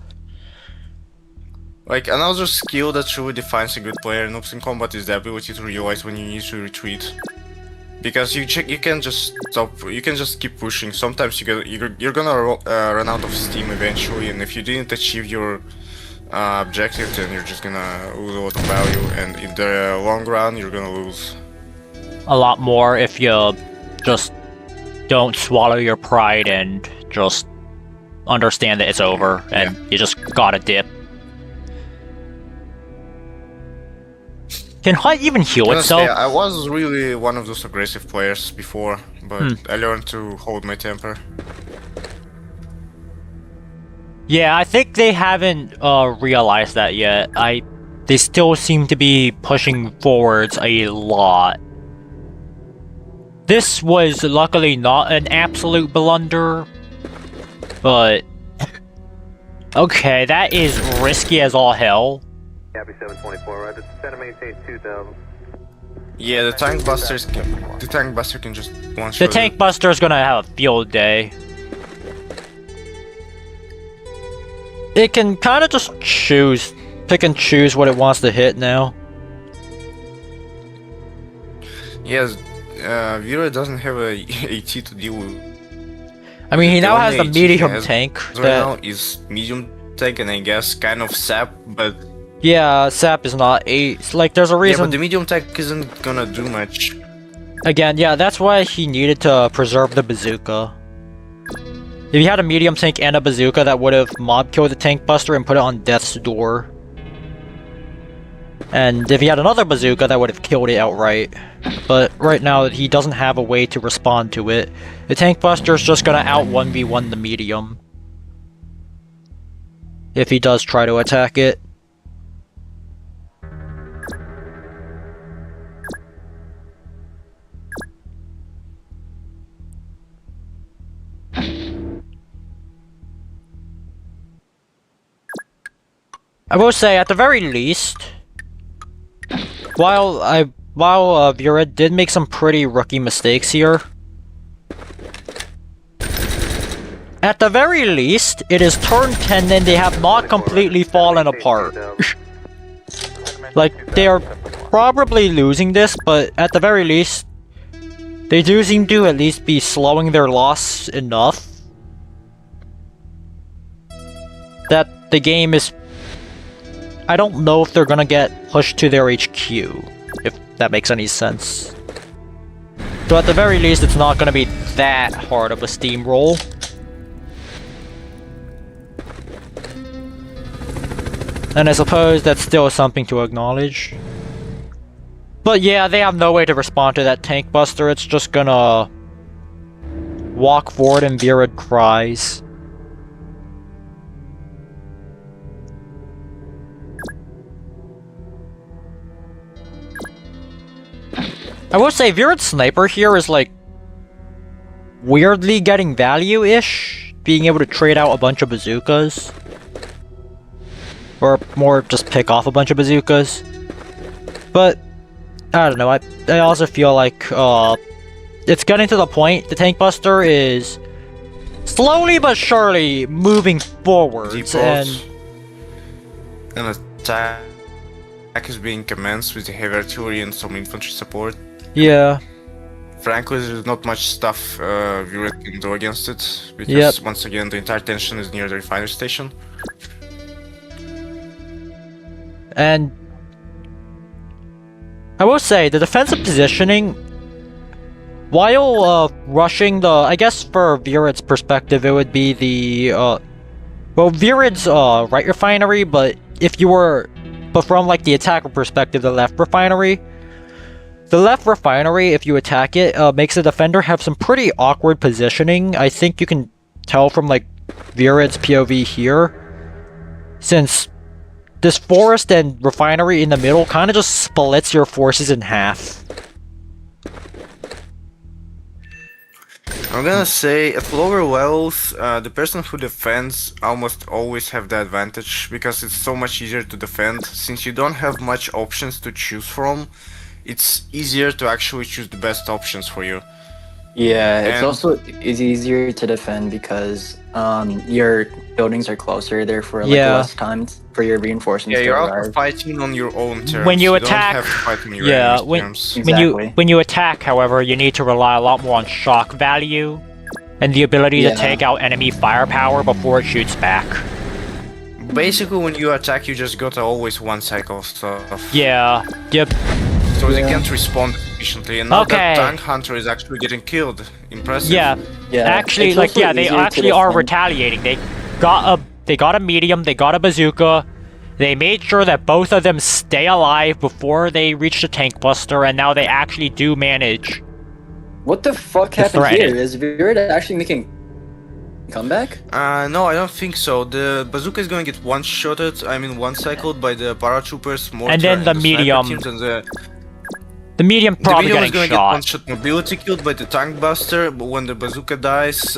Like another skill that truly defines a good player in noobs in combat is the ability to realize when you need to retreat. Because you can just stop, you can just keep pushing. Sometimes you're gonna run out of steam eventually, and if you didn't achieve your objective, then you're just gonna lose a lot of value, and in the long run, you're gonna lose. A lot more if you just don't swallow your pride and just understand that it's over and you just gotta dip. Can HUD even heal Honestly, itself? I was really one of those aggressive players before, but I learned to hold my temper. Yeah, I think they haven't realized that yet. They still seem to be pushing forwards a lot. This was luckily not an absolute blunder, but okay, that is risky as all hell. Copy 724, roger. Center maintain 2000. Yeah, the tank buster can just one shot. The tank buster is gonna have a field day. It can kind of just pick and choose what it wants to hit now. Yes, Veered doesn't have a AT to deal with. I mean, he now has the only AT he medium has tank. right now is medium tank and I guess kind of sap, but Yeah, sap is not like there's a yeah, reason. but the medium tank isn't gonna do much. Again, yeah, that's why he needed to preserve the bazooka. If he had a medium tank and a bazooka, that would have mob killed the tank buster and put it on death's door. And if he had another bazooka, that would have killed it outright. But right now, he doesn't have a way to respond to it. The tank buster is just gonna out 1v1 the medium. If he does try to attack it. I will say, at the very least, while Veered did make some pretty rookie mistakes here, at the very least, it is turn 10 and they have not completely fallen apart. Like, they are probably losing this, but at the very least, they do seem to at least be slowing their loss enough that the game is... I don't know if they're gonna get pushed to their HQ, if that makes any sense. So at the very least, it's not gonna be that hard of a steamroll. And I suppose that's still something to acknowledge. But yeah, they have no way to respond to that tank buster. It's just gonna walk forward and Veered cries. I will say, Veered's sniper here is like weirdly getting value-ish, being able to trade out a bunch of bazookas. Or more just pick off a bunch of bazookas. But I don't know, I also feel like it's getting to the point, the tank buster is slowly but surely moving forwards and an attack is being commenced with heavy artillery and some infantry support. yeah. Frankly, there's not much stuff Veered can do against it, because once again the entire tension is near the refinery station. And I will say, the defensive positioning, while rushing the... I guess for Veered's perspective, it would be the... well, Veered's right refinery, but if you were... But from like the attacker perspective, the left refinery... The left refinery, if you attack it, makes the defender have some pretty awkward positioning. I think you can tell from like Veered's POV here. Since this forest and refinery in the middle kind of just splits your forces in half. I'm gonna say, at lower levels, the person who defends almost always have the advantage, because it's so much easier to defend. Since you don't have much options to choose from, it's easier to actually choose the best options for you. Yeah, it's And- also easier to defend because your buildings are closer, therefore like Yeah. less time for your reinforcements Yeah, to you're also arrive. fighting on your own terms. When you don't attack- have to fight on your yeah, enemy's when- terms. Exactly. When you attack, however, you need to rely a lot more on shock value and the ability to Yeah. take out enemy firepower before it shoots back. Basically, when you attack, you just got always one cycle of stuff. Yeah, yep. So they can't respond efficiently, and now Okay. that Tank Hunter is actually getting killed. Impressive. Yeah, Yeah, actually, it's like, also yeah, they easier to actually are defend. retaliating. They got a medium, they got a bazooka, They made sure that both of them stay alive before they reach the tank buster, and now they actually do manage. What the fuck To happened threaten here? it. Is Veered actually making comeback? No, I don't think so. The bazooka is gonna get one-shotted, one-cycled by the paratroopers, mortar, And then the sniper medium. teams, and The medium the probably medium is getting gonna shot. get one-shot mobility killed by the tank buster, but when the bazooka dies,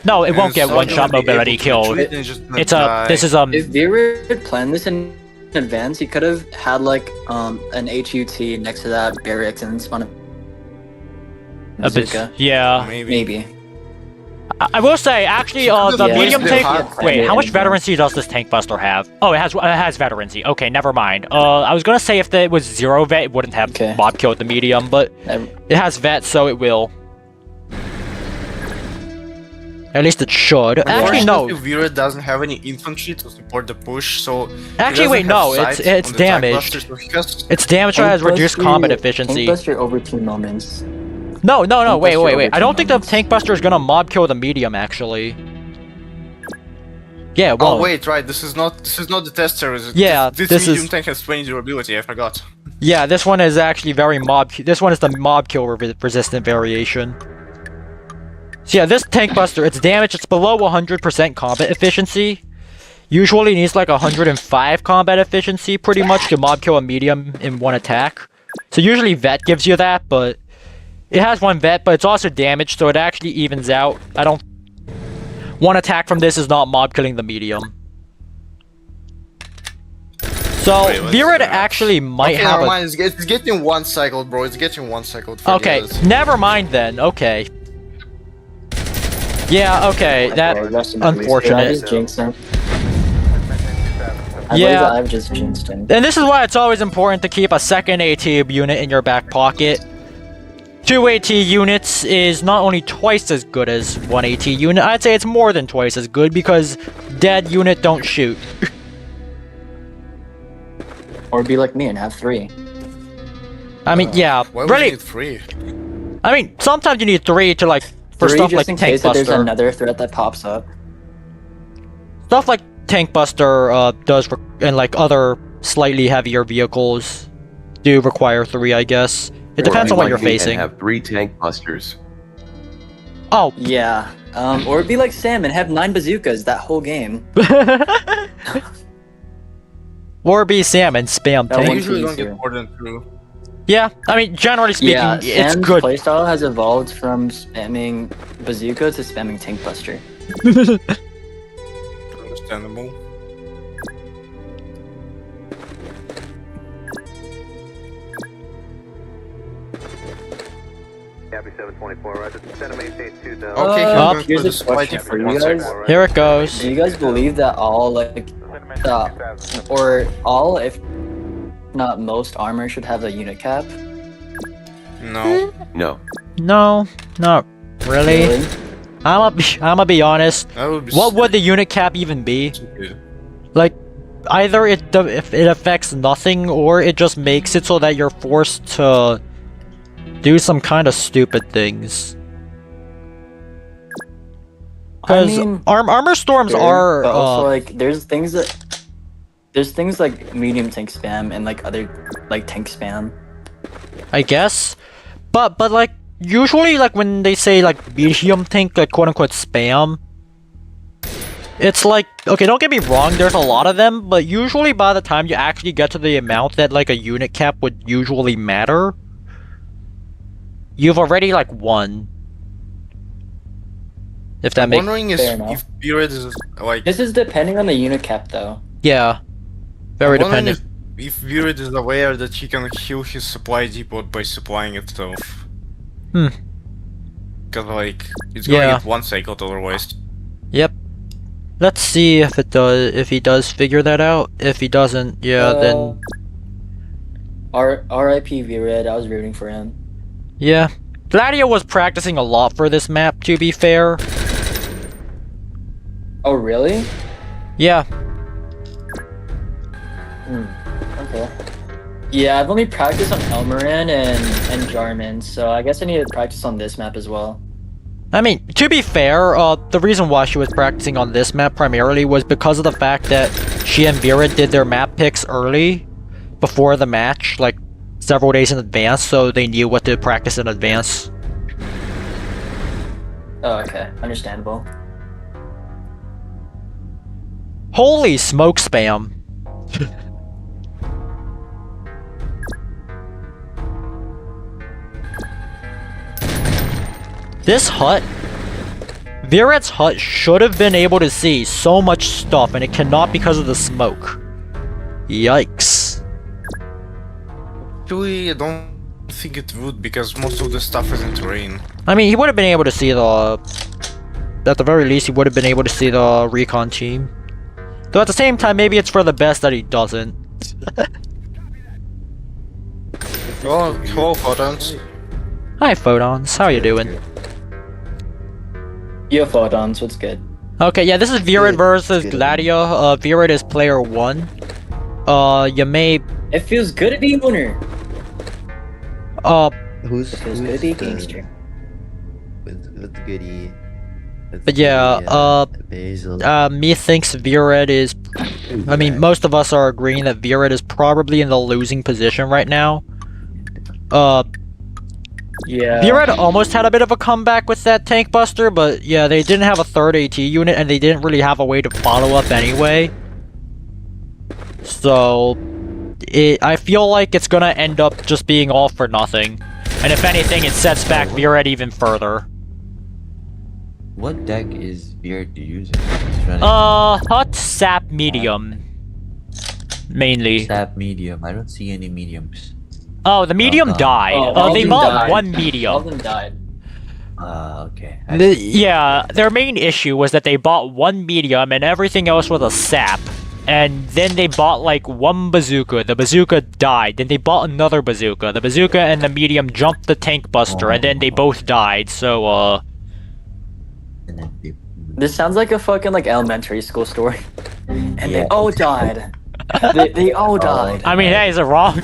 No, it won't and get so one-shot they'll be able mobility to killed. retreat and it's just gonna It's a. die. This is If Veered planned this in advance, he could have had like an HUT next to that barracks and spawn a bazooka. yeah. Maybe. I will say, actually, could've the Yeah, medium used tank. the hot Wait, how much and- veterancy does this tank buster have? Oh, it has veterancy. Okay, never mind. I was gonna say if it was 0 vet, it wouldn't have Okay. mob killed the medium, but Never- it has vet, so it will. At least it should. Actually, no. Unfortunately, Veered doesn't have any infantry to support the push, so he Actually, wait, doesn't no. have It's sight it's on the tank damaged. buster, so he has It's damaged, so it has Tank reduced buster- combat efficiency. Tank buster over 2 moments. No, Tank buster wait. over I 2 don't think the moments. tank buster is gonna mob kill the medium. Actually. Yeah. Well. Oh wait, right. This is not the tester. Yeah, this this medium is- tank has 20 durability. I forgot. Yeah, this one is actually very mob. This one is the mob kill resistant variation. So yeah, this tank buster, its damage, it's below 100% combat efficiency. Usually needs like 105 combat efficiency pretty much to mob kill a medium in one attack. So usually vet gives you that, but it has 1 vet, but it's also damaged, so it actually evens out. One attack from this is not mob killing the medium. So Wait, what's Veered that? actually might Okay, have never a. mind. It's getting one cycled, bro. It's getting one cycled. Forget Okay, it. never mind then. Okay. Yeah, okay, that Rest in peace. unfortunate. I just jinxed him. I Yeah. believe I've just jinxed him. And this is why it's always important to keep a second AT unit in your back pocket. 2 AT units is not only twice as good as 1 AT unit, I'd say it's more than twice as good because dead unit don't shoot. Or be like me and have 3. I mean, yeah, Why would you really. need 3? I mean, sometimes you need 3 to like for 3 stuff just like in tank case that there's buster. another threat that pops up. Stuff like tank buster and like other slightly heavier vehicles do require 3, I guess. It depends on what you're facing. Have 3 tank busters. Oh, Yeah. Or be like Sam and have 9 bazookas that whole game. or be Sam and spam That I tank. one's usually don't easier. get more than 2. Yeah, I mean, generally speaking, Yeah, it's Sam's good. playstyle has evolved from spamming bazooka to spamming tank buster. Understandable. Copy 724, roger. Center maintain 2 down. Okay, Uh, he's here's going a to supply question team for you one guys. second. Here it goes. Do you guys believe that all or all, if not most, armor should have a unit cap? No. No. No, not really. I'ma be honest. That would be What would the unit cap even be? stupid. Like, either if it affects nothing, or it just makes it so that you're forced to do some kind of stupid things. I Because mean, armor storms sure, are but also like there's things like medium tank spam and like other like tank spam. I guess, but like usually like when they say like medium tank like quote unquote spam, it's like, okay, don't get me wrong, there's a lot of them, but usually by the time you actually get to the amount that like a unit cap would usually matter, you've already like won. If that I'm makes wondering Fair enough. if Veered is like. This is depending on the unit cap though. yeah, very I'm wondering dependent. if Veered is aware that he can heal his supply depot by supplying itself. Hmm. Cause like it's gonna Yeah. get one cycle otherwise. Yep. Let's see if it does. If he does figure that out. If he doesn't, yeah, then R.I.P. Veered, I was rooting for him. yeah. Gladia was practicing a lot for this map, to be fair. Oh really? Yeah. Okay. Yeah, I've only practiced on Elmarin and Jarman, so I guess I need to practice on this map as well. I mean, to be fair, the reason why she was practicing on this map primarily was because of the fact that she and Veered did their map picks early, before the match, like several days in advance, so they knew what to practice in advance. Oh, okay. Understandable. Holy smoke spam. This hut, Veered's hut should have been able to see so much stuff, and it cannot because of the smoke. Yikes. Actually, I don't think it would because most of the stuff is in terrain. I mean, he would have been able to see the... At the very least, he would have been able to see the recon team. Though at the same time, maybe it's for the best that he doesn't. Oh, hello, Photons. Hi, Photons. How you doing? Yo, Photons, what's good? Okay, yeah, this is Veered Good, versus good. Gladia. Veered is player 1. You may... It feels good to be a winner. Who's It feels good to be a gangster. with Goody? But yeah, Basil. me thinks Veered is... I mean, most of us are agreeing that Veered is probably in the losing position right now. Yeah. Veered almost had a bit of a comeback with that tank buster, but yeah, they didn't have a third AT unit, and they didn't really have a way to follow up anyway. So... I feel like it's gonna end up just being all for nothing. And if anything, it sets back Veered even further. What deck is Veered using? Hut, sap, medium. Mainly. Stab medium. I don't see any mediums. Oh, the medium God. died. Oh, all They of them bought died. one All of medium. them died. Okay. Yeah, their main issue was that they bought one medium and everything else was a sap. And then they bought like one bazooka. The bazooka died. Then they bought another bazooka. The bazooka and the medium jumped the tank buster, and then they both died. So, And then they- This sounds like a fucking like elementary school story. And they Yeah. all died. they all died. I mean, hey, is it wrong?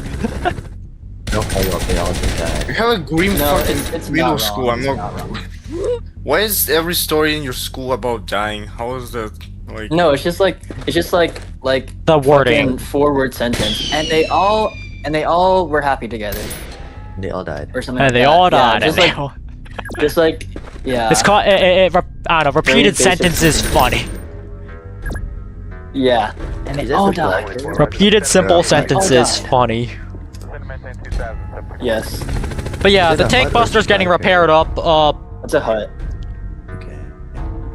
No follow-up, they all just died. You have a grim No, fucking it's middle not school. wrong. I'm It's not. not wrong. Why is every story in your school about dying? How is that? Like. No, it's just like The wording. fucking forward sentence. And they all were happy together They all died. or something. And like they that. all Yeah, died. just and they like all- just like yeah. It's called. I don't know. Repeated basic. sentences funny. Yeah. And Is they that all the black died. one? Repeated simple Yeah. sentences died. funny. Yes. But yeah, Is the it a tank hut or buster's getting black repaired up. That's a hut. Okay.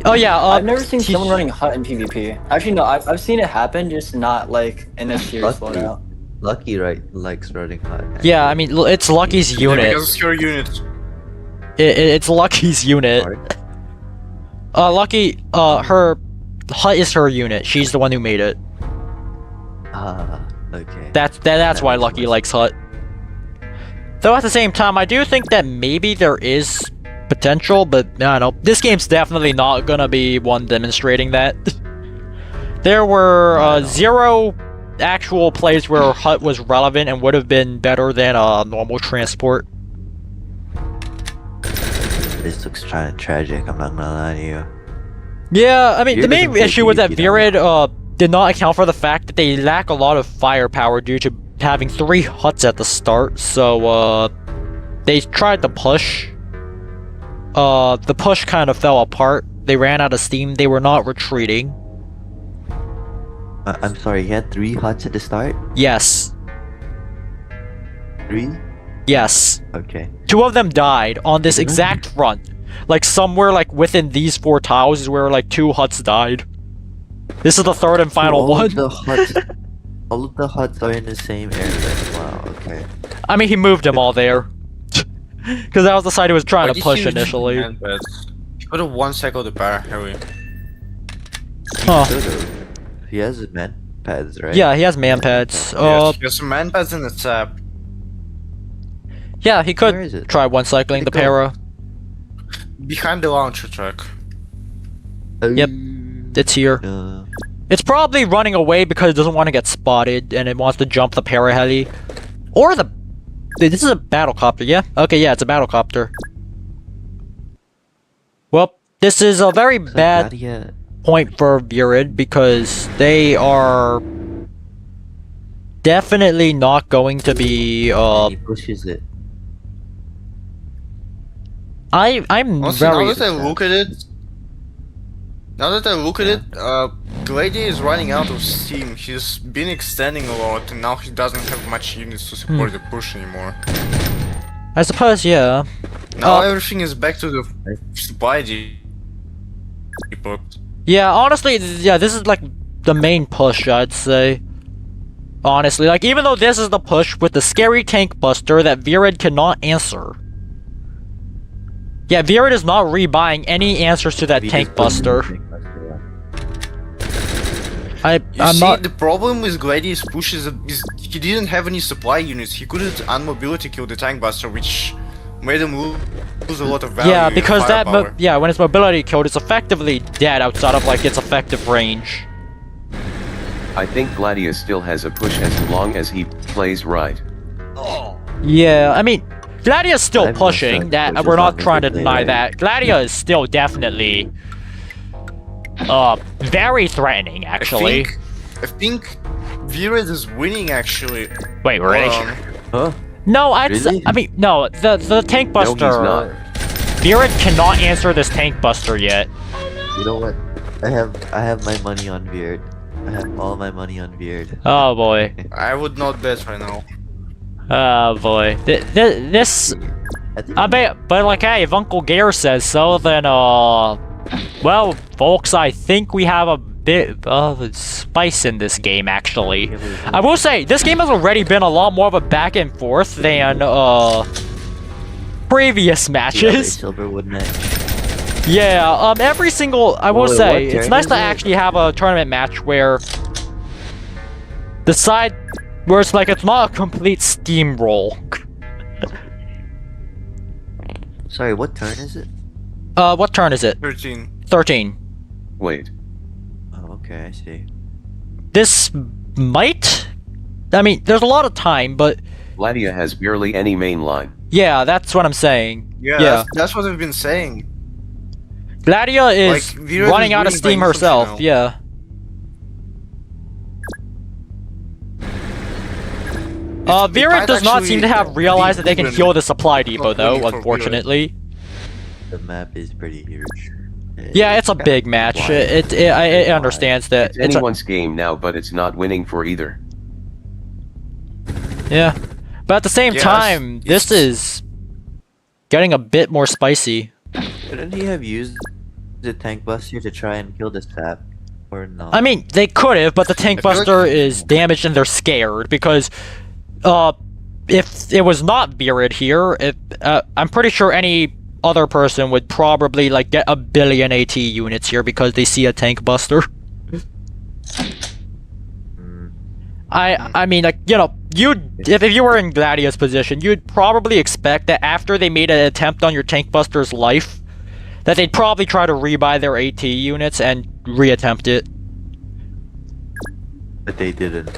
Oh yeah. I've never seen someone running hut in PvP. Actually, no, I've seen it happen, just not like in a serious Lucky. loadout. Lucky likes running hot. Yeah, I mean, it's Lucky's Yeah, unit. because it's your unit. It's Lucky's unit. Sorry. Lucky. Her hut is her unit. She's the one who made it. Okay. That's why Lucky likes hut. Though at the same time, I do think that maybe there is potential, but I don't know. This game's definitely not gonna be one demonstrating that. There were 0 actual plays where hut was relevant and would have been better than normal transport. This looks kind of tragic. I'm not gonna lie to you. Yeah, I mean, the Veered main doesn't play issue was that PvP that Veered did not account for the fact that they lack a lot of firepower due to having 3 huts at the start, so they tried to push. The push kind of fell apart. They ran out of steam. They were not retreating. I'm sorry. He had 3 huts at the start. Yes. 3. Yes. Okay. 2 of them died on this exact front. Like somewhere like within these 4 tiles is where like 2 huts died. This is the third and final all one. Of the huts, all of the huts are in the same area. Wow. Okay. I mean, he moved them all there. Because that was the side he was trying Why to did push you use initially. man-pads? You could have one cycle the power heavy. Huh. Should've. He has man pads, right? Yeah, he has man pads. Yes, there's some man-pads in the sap. Yeah, he Where could is it? try one cycling Where'd the it go? para. Behind the launcher truck. Yep. It's here. It's probably running away because it doesn't want to get spotted and it wants to jump the para heli. Or the... This is a battlecopter, yeah? Okay, yeah, it's a battlecopter. Well, this is a very bad... Gladia, point for Veered because they are definitely not going to be. He pushes it. I'm Honestly, very. now that I look at it, Gladia is running out of steam. He's been extending a lot, and now he doesn't have much units to support the push anymore. I suppose, yeah. Now everything is back to the supply depot. Yeah, honestly, yeah, this is like the main push, I'd say. Honestly, like, even though this is the push with the scary tank buster that Veered cannot answer. Yeah, Veered is not rebuying any answers to that tank buster. I'm not. The problem with Gladia's push is he didn't have any supply units. He couldn't unmobility kill the tank buster, which made him lose a lot of value. Yeah, because that firepower. when it's mobility killed, it's effectively dead outside of like its effective range. I think Gladia still has a push as long as he plays right. Yeah, I mean, Gladia's still I've pushing. missed That that we're push not on trying to the deny play. that. Gladia is still definitely very threatening, actually. I think Veered is winning actually. Wait, really? Huh? No, Really? I mean, no, the tank No, he's buster. not. Veered cannot answer this tank buster yet. You know what? I have my money on Veered. I have all my money on Veered. Oh boy. I would not bet right now. Oh boy. This. I think I bet, but like, hey, if Uncle Gare says so, then well, folks, I think we have a bit of spice in this game, actually. I will say, this game has already been a lot more of a back and forth than previous matches. Silverwood match. Yeah, every single, I will Wait, say, what it's turn nice is to it? actually have a tournament match where the side, where it's like, it's not a complete steamroll. Sorry, what turn is it? What turn is it? 13. 13. Wait. Oh, okay, I see. This might? I mean, there's a lot of time, but Gladia has barely any main line. yeah, that's what I'm saying. Yeah, That's what I've been saying. Gladia is Like, Veered running is out of winning by steam infantry herself, now. yeah. Veered might does not actually seem to have realized that they can even heal the supply depot, not though, winning for unfortunately. The map is pretty huge. Yeah, it's a big match. Why? It understands that. It's anyone's game now, but it's not winning for either. Yeah. But at the same Yes, time, this is getting a bit more spicy. Couldn't he have used the tank buster to try and kill the sap? Or not? I mean, they could have, but the tank I feel like- buster is damaged and they're scared because, if it was not Veered here, I'm pretty sure any other person would probably like get a billion AT units here because they see a tank buster. I mean, like, you know, if you were in Gladia's position, you'd probably expect that after they made an attempt on your tank buster's life, that they'd probably try to rebuy their AT units and reattempt it. But they didn't.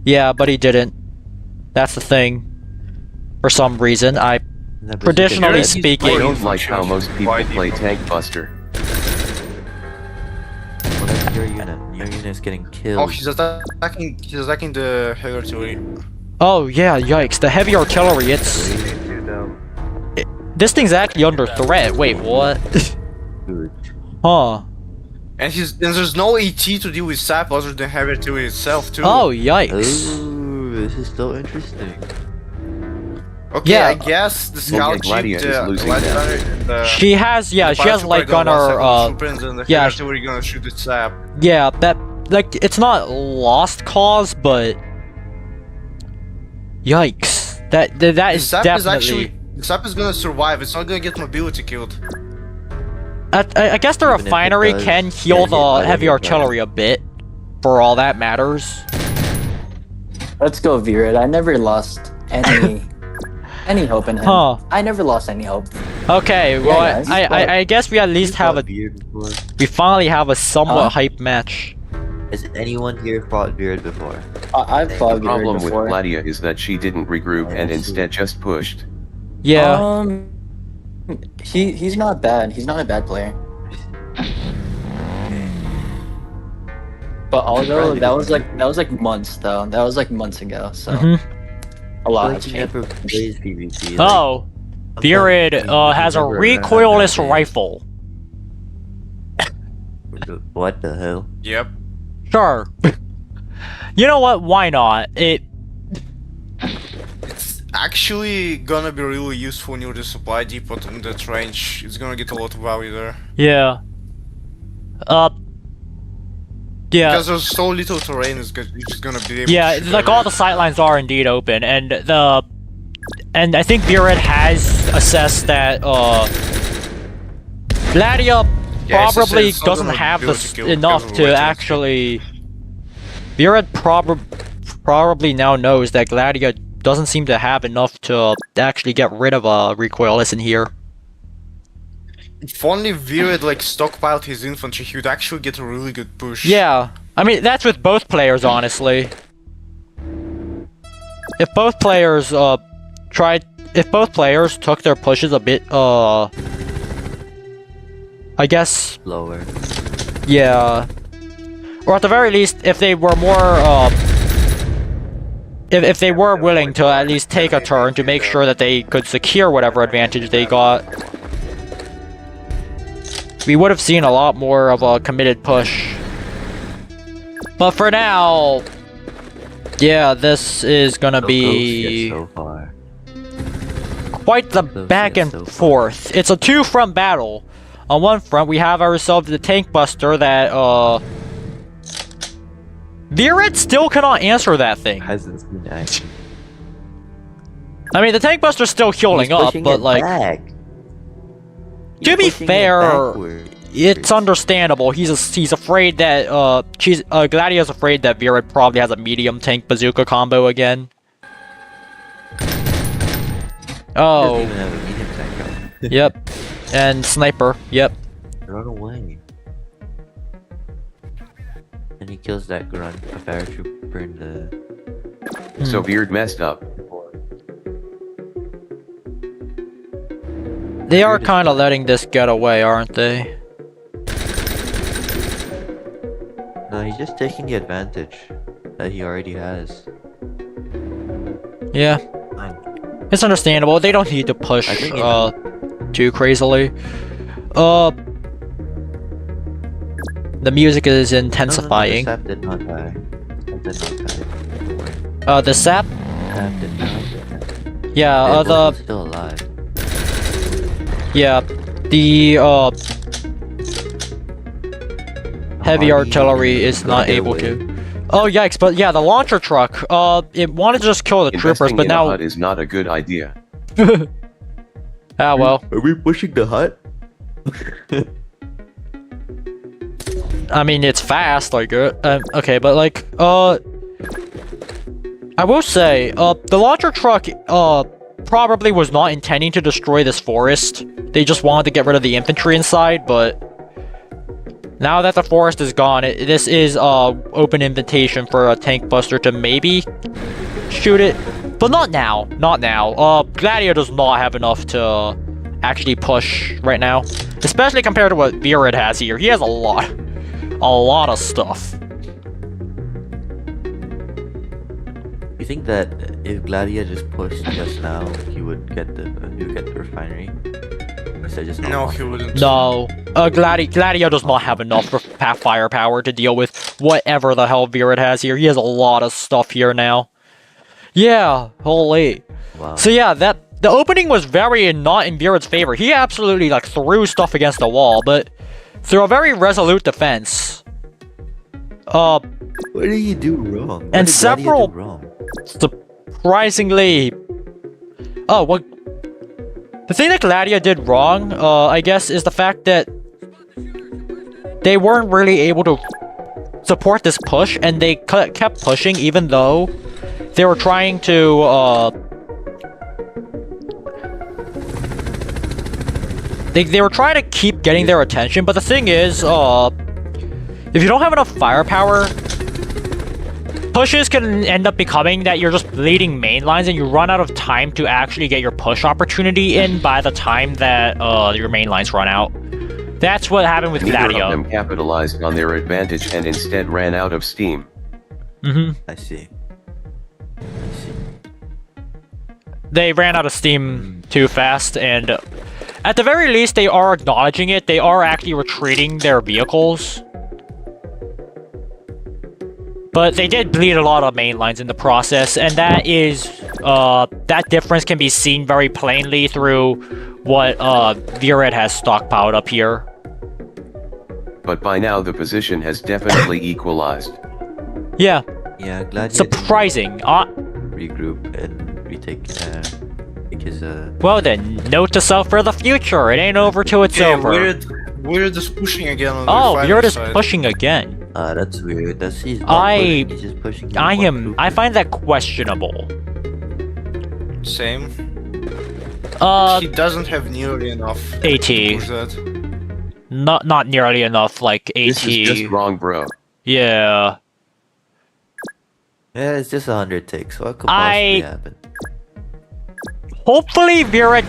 Yeah, but he didn't. That's the thing. For some reason, traditionally He's speaking. I playing don't like how functions most people quite play differently. Tank Buster. Well, that's your unit. Your unit's getting killed. Oh, he's attacking the heavy artillery. Oh yeah, yikes! The heavy artillery. It's this thing's actually under threat. Wait, what? Good. Huh? And there's no AT to deal with sap other than heavy artillery itself too. Oh yikes! Ooh, this is so interesting. Okay, Yeah. I guess the scout Gladia jeep, is the losing light now. gunner, and the She has light gunner. and the yeah. heavy artillery gonna shoot the sap. Yeah, that like it's not lost cause, but yikes! That The is sap definitely. is actually the sap is gonna survive. It's not gonna get mobility killed. I guess the Even if it refinery does can get heal hit by the the heavy heat artillery a bit, for all that matters. Let's go, Veered. I never lost any hope in him. Huh. I never lost any hope. Okay, well, guys, I guess we at least have a. Veered before? We finally have a somewhat Huh? hype match. Has anyone here fought Veered before? I've fought The Veered problem with before. Gladia is that she didn't regroup and instead just pushed. Yeah. He's not bad. He's not a bad player. But although Probably that was like months though. That was like months ago. So a lot Like has he changed. never plays PvP. Oh, Veered has a never recoilless had that rifle. game. What the hell? Yep. Sure. You know what? Why not? It's actually gonna be really useful near the supply depot in that range. It's gonna get a lot of value there. Yeah. Yeah. Because there's so little terrain, it's just gonna be able Yeah, to shoot like all the everywhere. sightlines are indeed open, and I think Veered has assessed that Gladia Yeah, it's just probably it's not doesn't gonna have be able to kill enough every to way actually. Veered probably now knows that Gladia doesn't seem to have enough to actually get rid of a recoilless in here. If only Veered like stockpiled his infantry, he would actually get a really good push. Yeah, I mean that's with both players, honestly. If both players took their pushes a bit, I guess, Lower. yeah, or at the very least, if they were more, if they were willing to at least take a turn to make sure that they could secure whatever advantage they got, we would have seen a lot more of a committed push. But for now, yeah, this is gonna be So far. quite the Close back yet and so far. forth. It's a two-front battle. On one front, we have ourselves the tank buster that, Veered still cannot answer that thing. Hasn't seen action. I mean, the tank buster's still healing He's up, pushing but it like, back. to He's be pushing it fair, backwards. it's understandable. He's afraid that, Gladia's afraid that Veered probably has a medium tank bazooka combo again. He doesn't Oh, even have a medium tank gun. yep. And sniper, yep. Run away. And he kills that grunt, a paratrooper in the... So Veered messed up. They are kind of letting this get away, aren't they? No, he's just taking the advantage that he already has. Yeah, Fine. it's understandable. They don't need to push, I think too crazily. The music is intensifying. No, the sap did not die. Sap did not die. Don't worry. The sap? Sap did not die. Yeah, Both still alive. yeah, the, heavy Army artillery is gonna not get able away. to. Oh, yikes, but yeah, the launcher truck, it wanted to just kill the troopers, Investing but in a now... hut is not a good idea. Ah, well. Are we pushing the hut? I mean, it's fast, like, okay, but like, I will say, the launcher truck, probably was not intending to destroy this forest. They just wanted to get rid of the infantry inside, but now that the forest is gone, this is, open invitation for a tank buster to maybe shoot it, but not now, not now. Gladia does not have enough to actually push right now, especially compared to what Veered has here. He has a lot of stuff. You think that if Gladia just pushed just now, he would get the refinery? Or is that just not No, possible? he wouldn't. No, Gladia does not have enough firepower to deal with whatever the hell Veered has here. He has a lot of stuff here now. Yeah, holy. Wow. So yeah, the opening was very not in Veered's favor. He absolutely like threw stuff against the wall, but through a very resolute defense. What did he do wrong? What And did Gladia several- do wrong? Surprisingly... Oh, what... The thing that Gladia did wrong, I guess, is the fact that they weren't really able to support this push, and they kept pushing even though they were trying to, They were trying to keep getting their attention, but the thing is, if you don't have enough firepower, pushes can end up becoming that you're just bleeding main lines and you run out of time to actually get your push opportunity in by the time that your main lines run out. That's what happened with Neither of Gladia. them capitalized on their advantage and instead ran out of steam. I see. They ran out of steam too fast, and at the very least, they are acknowledging it. They are actually retreating their vehicles. But they did bleed a lot of main lines in the process, and that is, that difference can be seen very plainly through what, Veered has stockpiled up here. But by now the position has definitely equalized. Yeah, Yeah, glad you surprising. regroup and retake take his Well then, note to self for the future. It ain't over till it's over. Weird is pushing again on the Oh, refinery Veered is side. pushing again. that's weird. That's he's not I- pushing, he's just pushing. I find that questionable. Same. Uh, He doesn't have nearly enough. AT. to push that. Not nearly enough, like AT. This is just wrong, bro. Yeah. Yeah, it's just 100 ticks. What could I- possibly happen? Hopefully Veered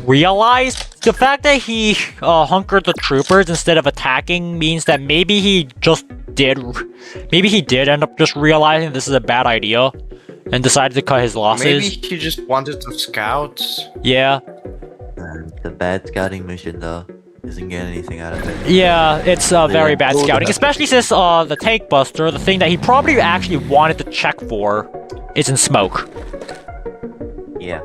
realized the fact that he hunkered the troopers instead of attacking means that maybe he did end up just realizing this is a bad idea and decided to cut his losses. Maybe he just wanted to scout. Yeah. The bad scouting mission though doesn't get anything out of it. Yeah, it's very bad cool. scouting, especially since the tank buster, the thing that he probably actually wanted to check for, is in smoke. Yeah.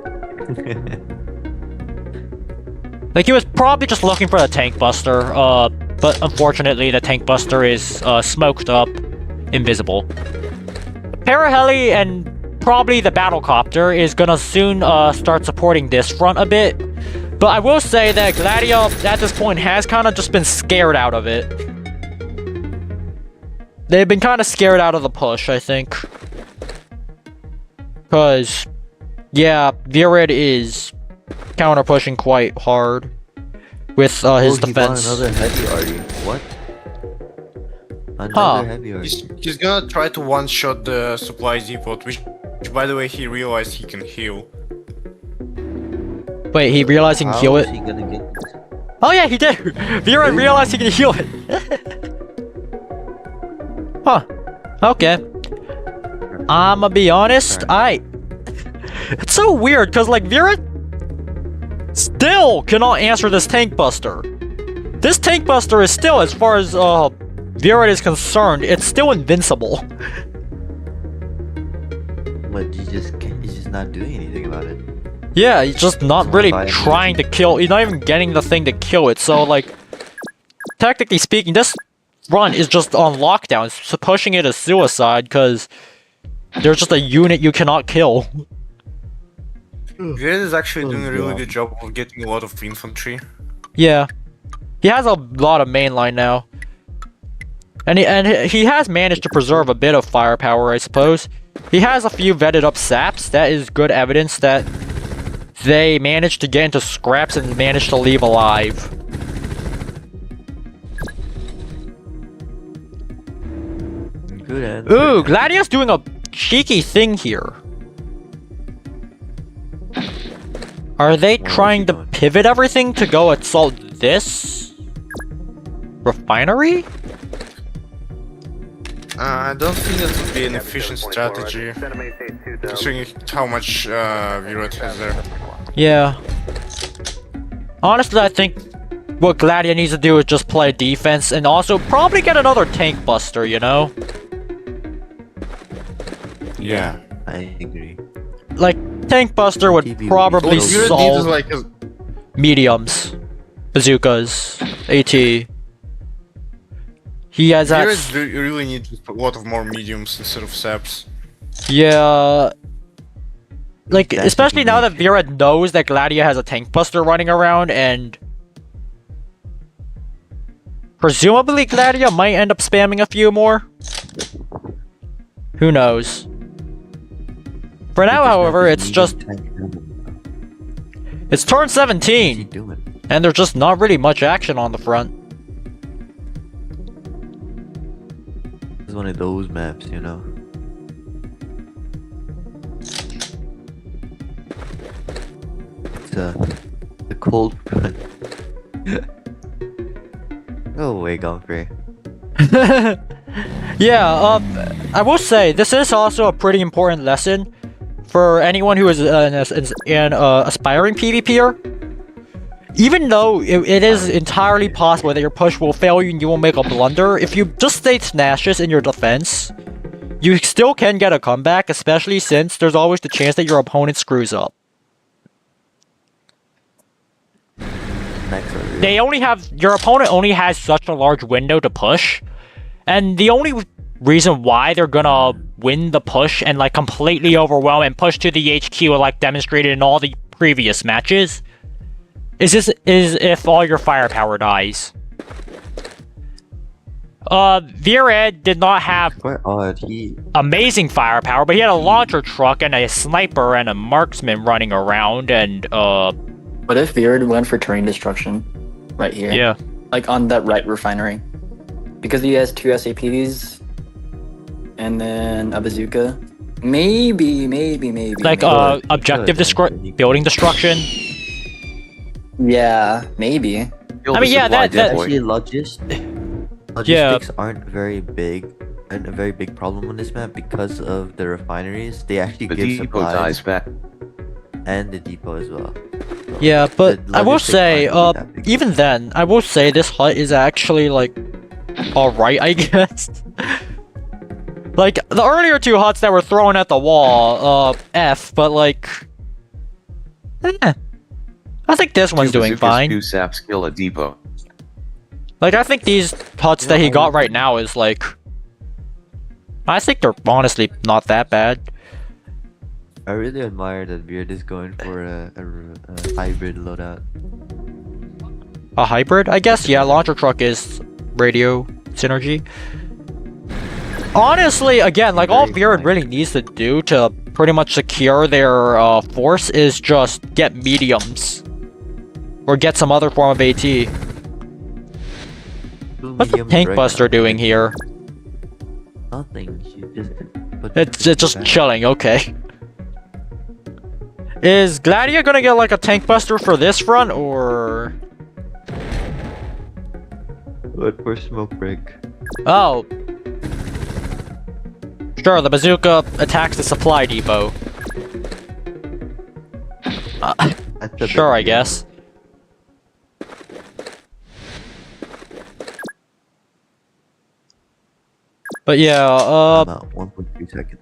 Like, he was probably just looking for the tank buster, but unfortunately the tank buster is smoked up, invisible. Paraheli and probably the battlecopter is gonna soon start supporting this front a bit. But I will say that Gladia at this point has kind of just been scared out of it. They've been kind of scared out of the push, I think. Because, yeah, Veered is counter-pushing quite hard with his He bought defense. another heavy arty. What? Another Huh. heavy arty. He's gonna try to one-shot the supply depot, which by the way he realized he can heal. Wait, he realized he can heal How is it? he gonna get this? Oh yeah, he did! Veered realized he can heal it! Huh. Okay. I'ma be honest, it's so weird, cause like Veered still cannot answer this tank buster. This tank buster is still, as far as Veered is concerned, it's still invincible. But he's just not doing anything about it. Yeah, he's just not It's really not by trying to kill. He's not even getting the thing to kill it. So, like, technically speaking, this run is just on lockdown. So pushing it is suicide because there's just a unit you cannot kill. Veered is actually doing a really good job of getting a lot of infantry. Yeah, he has a lot of mainline now, and he has managed to preserve a bit of firepower, I suppose. He has a few vetted up saps. That is good evidence that they managed to get into scraps and managed to leave alive. Good answer. Ooh, Gladia's doing a cheeky thing here. Are they What is trying he to doing? pivot everything to go assault this refinery? I don't think that would be an efficient strategy, considering how much Veered has there. Yeah. Honestly, I think what Gladia needs to do is just play defense and also probably get another tank buster, you know? Yeah. I agree. Like, tank buster would TV probably would be so Veered solve needs like a mediums, bazookas, AT. He has that. Veered really needs a lot of more mediums instead of saps. Yeah. Like, That's especially now that unique. Veered knows that Gladia has a tank buster running around, and presumably Gladia might end up spamming a few more. Who knows? For now, however, it's just it's turn What's he 17, doing? and there's just not really much action on the front. It's one of those maps, you know. It's the cold front. Go away, Gomfrey. Yeah, I will say, this is also a pretty important lesson for anyone who is an aspiring PvPer. Even though it is entirely possible that your push will fail you and you will make a blunder, if you just stay tenacious in your defense, you still can get a comeback, especially since there's always the chance that your opponent screws up. Your opponent only has such a large window to push, and the only reason why they're gonna win the push and like completely overwhelm and push to the HQ like demonstrated in all the previous matches is if all your firepower dies. Veered did not have Quite odd. amazing firepower, but he had a launcher truck and a sniper and a marksman running around, and What if Veered went for terrain destruction? Right here. yeah. Like on that right refinery. Because he has 2 SAPs and then a bazooka. Maybe. Like objective building destruction. Yeah, maybe. Kill I the mean, yeah, supply that- depot. Actually, logistics aren't a very big problem on this map because of the refineries. They actually The give depot supplies dies back. and the depot as well. So Yeah, but the I will logistics say, aren't that big. even then, I will say this hut is actually, like, alright, I guess. Like, the earlier 2 huts that were thrown at the wall, F, but, like... I think this one's Two doing bazookas, fine. 2 saps kill a depot. Like, I think these huts that he got right now is, like... I think they're honestly not that bad. I really admire that Veered is going for a hybrid loadout. A hybrid? I guess, yeah, launcher truck is radio synergy. Honestly, again, like, all Veered really needs to do to pretty much secure their force is just get mediums. Or get some other form of AT. What's the tank buster doing here? Nothing. She just. It's just chilling, okay. Is Gladia gonna get like a tank buster for this front, or...? What for smoke break? Oh. Sure, the bazooka attacks the supply depot. Sure, I guess. But yeah, I'm out 1.3 seconds.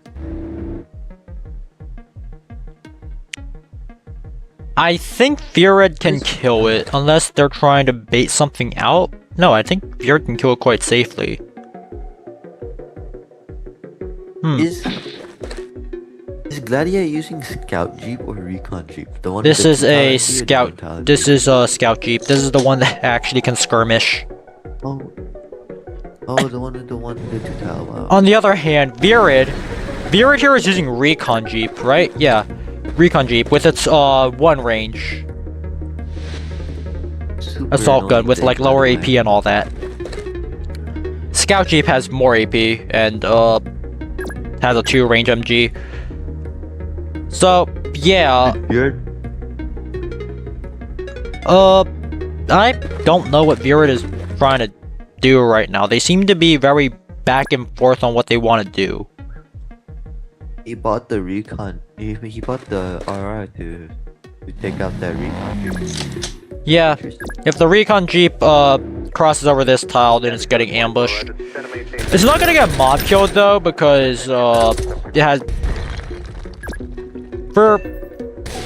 I think Veered can kill it, unless they're trying to bait something out. No, I think Veered can kill it quite safely. Is Gladia using scout jeep or recon jeep? The one. This with the is a totality or the scout. totality? This is a scout jeep. This is the one that actually can skirmish. Oh, the one with the total. Wow. On the other hand, Veered here is using recon jeep, right? Yeah, recon jeep with its 1 range Super assault gun annoying with thing, like by lower the AP way. and all that. Scout jeep has more AP and has a 2 range MG. So yeah, Veered? I don't know what Veered is trying to do right now. They seem to be very back and forth on what they want to do. He bought the recon. He bought the RR to take out that recon jeep. Yeah, Interesting. if the recon jeep crosses over this tile, then it's getting ambushed. It's not gonna get mob killed though, because it has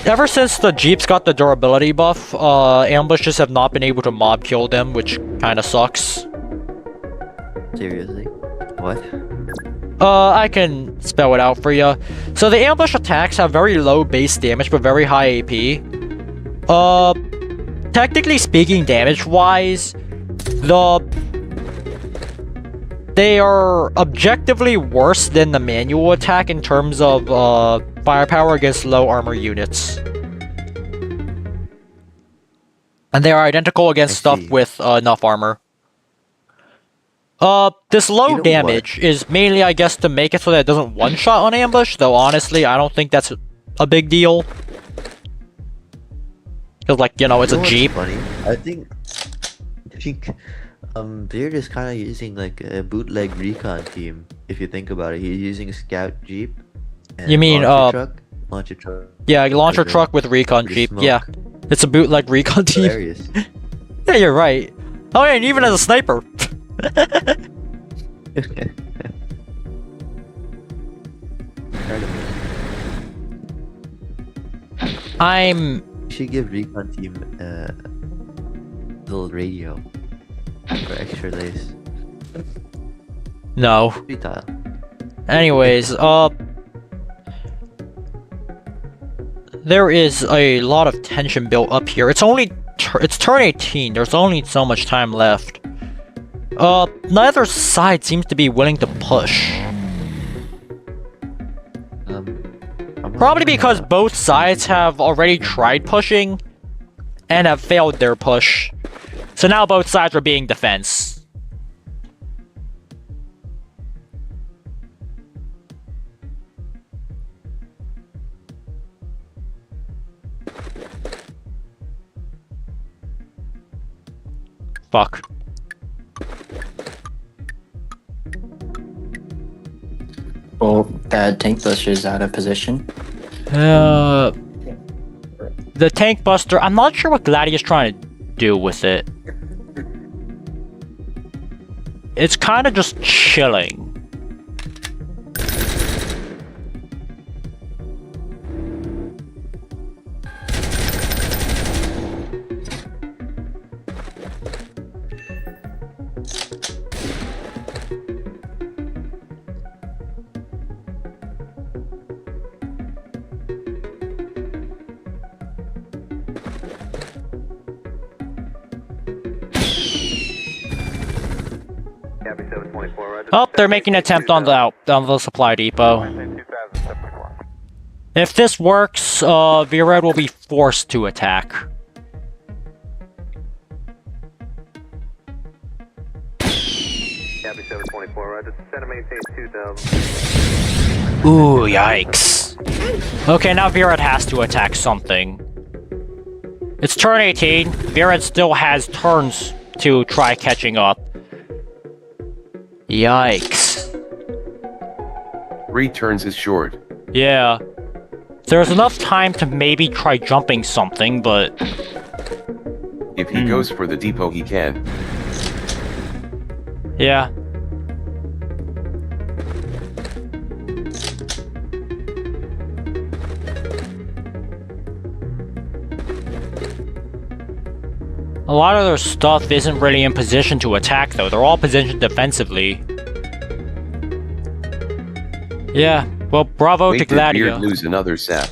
ever since the jeeps got the durability buff, ambushes have not been able to mob kill them, which kind of sucks. Seriously? What? I can spell it out for you. So the ambush attacks have very low base damage but very high AP. Technically speaking, damage-wise, they are objectively worse than the manual attack in terms of firepower against low armor units. And they are identical against stuff with enough armor. This low damage is mainly, I guess, to make it so that it doesn't one-shot on ambush, though honestly, I don't think that's a big deal. Because, like, you know, it's a jeep. Funny? I think Veered is kind of using like a bootleg recon team. If you think about it, he's using a scout jeep. And You mean, launcher truck. Yeah, launcher Like, truck with recon pretty jeep. smoke. Yeah, it's a bootleg recon team. Hilarious. Yeah, you're right. Oh yeah, and even as a sniper. I'm. You should give recon team a little radio for extra lace. No. Futile. Anyways, there is a lot of tension built up here. It's only it's turn 18. There's only so much time left. Neither side seems to be willing to push. Probably because both sides have already tried pushing and have failed their push. So now both sides are being defense. Fuck. Well, that tank buster is out of position. The tank buster, I'm not sure what Gladia is trying to do with it. It's kind of just chilling. Oh, they're making an attempt on the supply depot. If this works, Veered will be forced to attack. Copy 724, Roger. Center maintain 2000. Ooh, yikes. Okay, now Veered has to attack something. It's turn 18. Veered still has turns to try catching up. Yikes. 3 turns is short. Yeah. There's enough time to maybe try jumping something, but... If he goes for the depot, he can. Yeah. A lot of their stuff isn't really in position to attack, though. They're all positioned defensively. Yeah, well, bravo to Wait, did Gladia. Veered lose another sap?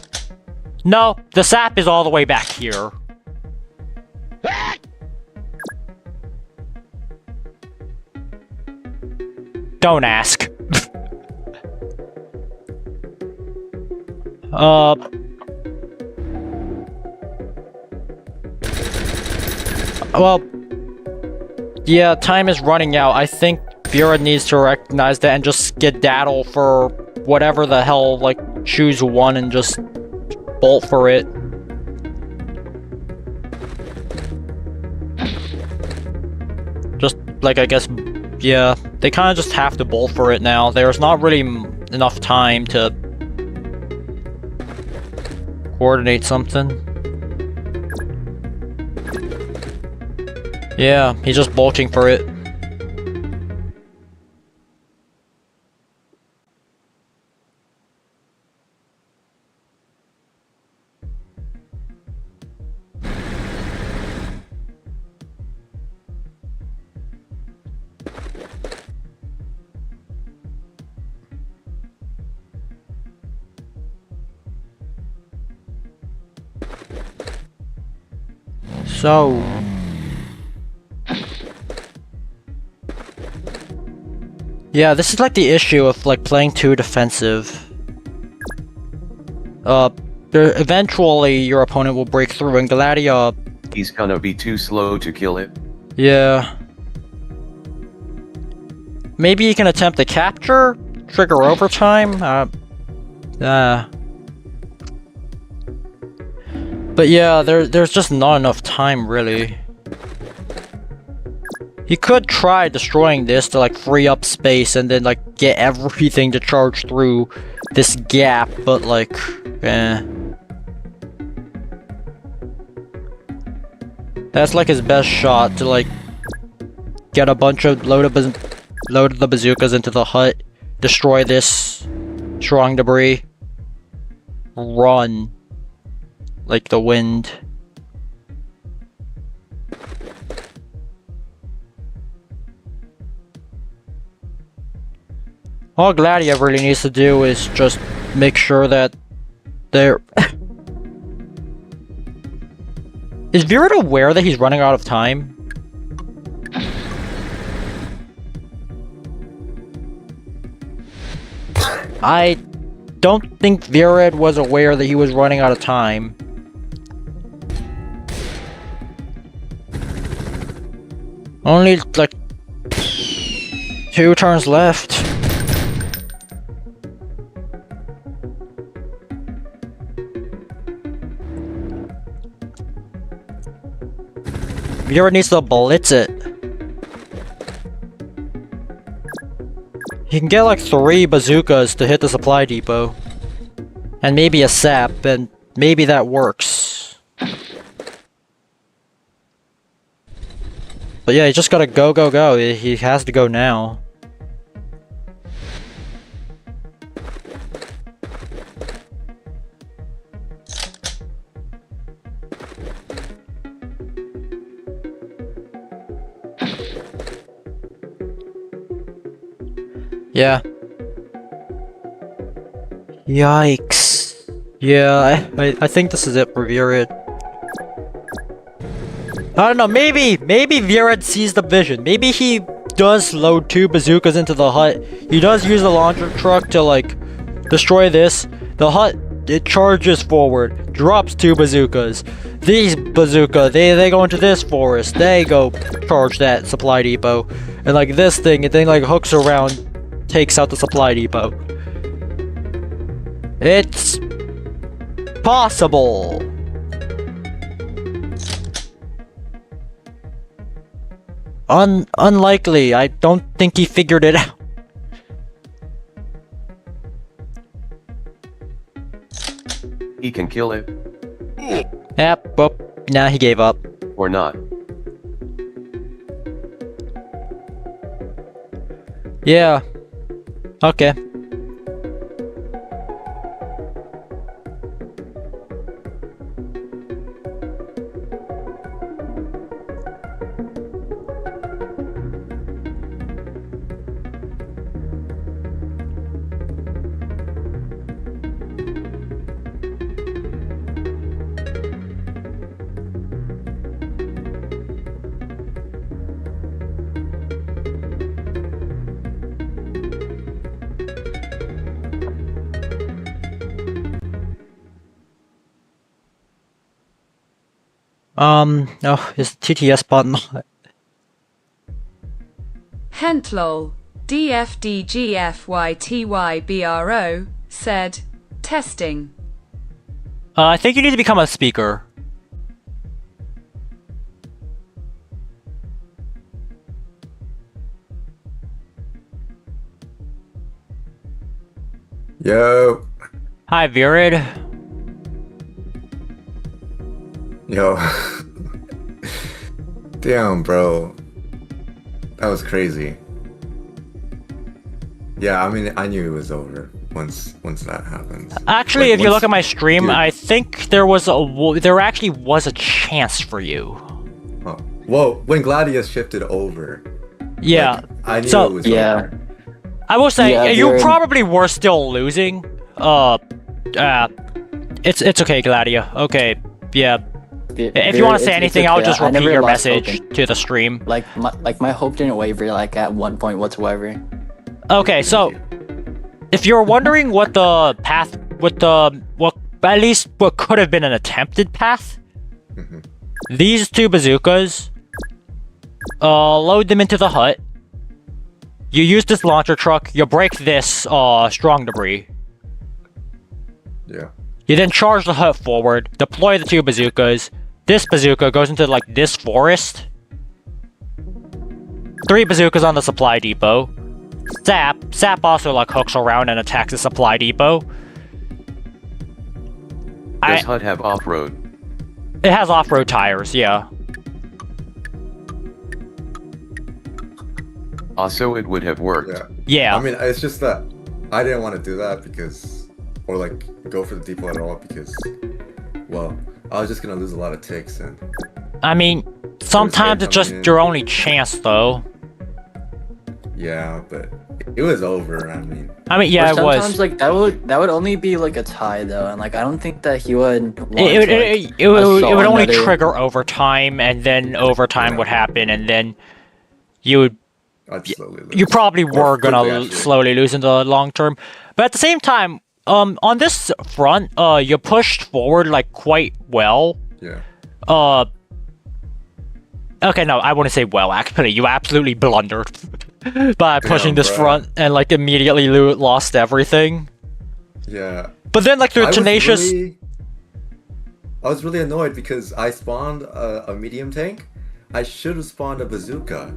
No, the sap is all the way back here. Don't ask. Well, yeah, time is running out. I think Veered needs to recognize that and just skedaddle for whatever the hell, like, choose one and just bolt for it. Just, like, I guess, yeah, they kind of just have to bolt for it now. There's not really enough time to coordinate something. Yeah, he's just bolting for it. So... yeah, this is like the issue of like playing too defensive. Eventually your opponent will break through and Gladia... He's gonna be too slow to kill it. yeah. Maybe you can attempt to capture? Trigger overtime? But yeah, there's just not enough time, really. You could try destroying this to like free up space and then like get everything to charge through this gap, but like, eh. That's like his best shot to like get a bunch of load the bazookas into the hut, destroy this strong debris, run like the wind. All Gladia really needs to do is just make sure that they're... Is Veered aware that he's running out of time? I don't think Veered was aware that he was running out of time. Only like 2 turns left. Veered needs to blitz it. He can get like 3 bazookas to hit the supply depot. And maybe a sap, and maybe that works. But yeah, he just gotta go, go, go. He has to go now. Yeah. Yikes. Yeah, I think this is it for Veered. I don't know, maybe Veered sees the vision. Maybe he does load 2 bazookas into the hut. He does use the launcher truck to like destroy this. The hut, it charges forward, drops 2 bazookas. These bazooka, they go into this forest. They go charge that supply depot. And like this thing, it then like hooks around, takes out the supply depot. It's possible. Unlikely. I don't think he figured it out. He can kill it, Yep, well, nah, he gave up. or not. Yeah. Okay. Oh, is the TTS button on? Hentlol, DFDGFYTYBRO, said, testing. I think you need to become a speaker. Yo. Hi, Veered. Yo. Damn, bro. That was crazy. Yeah, I mean, I knew it was over once that happens. Actually, Like, if you look at my stream, dude. I think there actually was a chance for you. Oh. Whoa, when Gladia shifted over. Yeah. Like, I knew So- it was Yeah. over. I will say Yeah, you Veered. probably were still losing. It's okay, Gladia. Okay, yeah. If you want to say anything, I'll just repeat your message to the stream. Like my hope didn't waver like at one point whatsoever. Okay, so if you're wondering what the path, what at least what could have been an attempted path, these 2 bazookas, load them into the hut. You use this launcher truck. You break this strong debris. Yeah. You then charge the hut forward, deploy the 2 bazookas. This bazooka goes into like this forest. 3 bazookas on the supply depot. Sap also like hooks around and attacks the supply depot. Does HUD have off-road? It has off-road tires, yeah. Also, it would have worked. Yeah. Yeah. I mean, it's just that I didn't want to do that because, or like go for the depot at all because, well, I was just gonna lose a lot of ticks and. I mean, sometimes it's just your only chance, though. Yeah, but it was over. I mean, yeah, it was. Sometimes like that would only be like a tie though, and like I don't think that he would. It would only trigger overtime, and then overtime would happen, and then you would. I'd slowly lose. You probably were gonna actually. slowly lose in the long term, but at the same time, on this front, you pushed forward like quite well. Yeah. Okay, no, I wouldn't say well. Actually, you absolutely blundered by pushing this front and like immediately lost everything. Yeah. But then, like, they're tenacious. I was really annoyed because I spawned a medium tank. I should have spawned a bazooka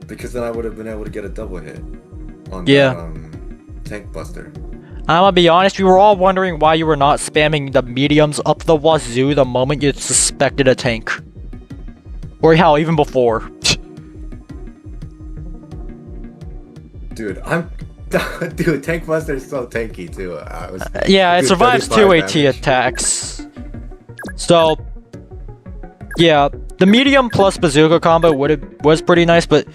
because then I would have been able to get a double hit on the tank buster. I'm gonna be honest, we were all wondering why you were not spamming the mediums up the wazoo the moment you suspected a tank. Or hell, even before. Dude, dude, tank buster is so tanky too. Yeah, it survives 2 AT attacks. So, yeah, the medium plus bazooka combo was pretty nice, but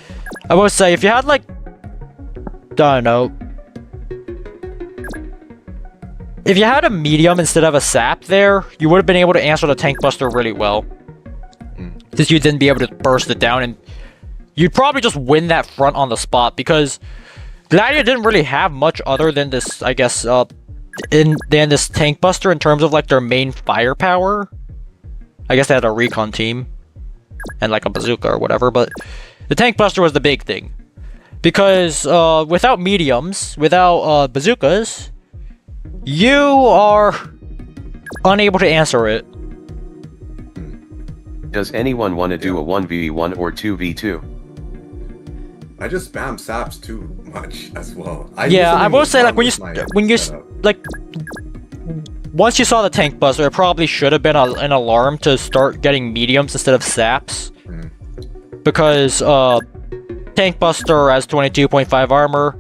I will say if you had like, I don't know, if you had a medium instead of a sap there, you would have been able to answer the tank buster really well. Since you didn't be able to burst it down, and you'd probably just win that front on the spot because Gladia didn't really have much other than this, I guess, than this tank buster in terms of like their main firepower. I guess they had a recon team and like a bazooka or whatever, but the tank buster was the big thing because without mediums, without bazookas, you are unable to answer it. Does anyone want to do a 1v1 or 2v2? I just spam saps too much as well. I will say like when you like once you saw the tank buster, it probably should have been an alarm to start getting mediums instead of saps, because tank buster has 22.5 armor,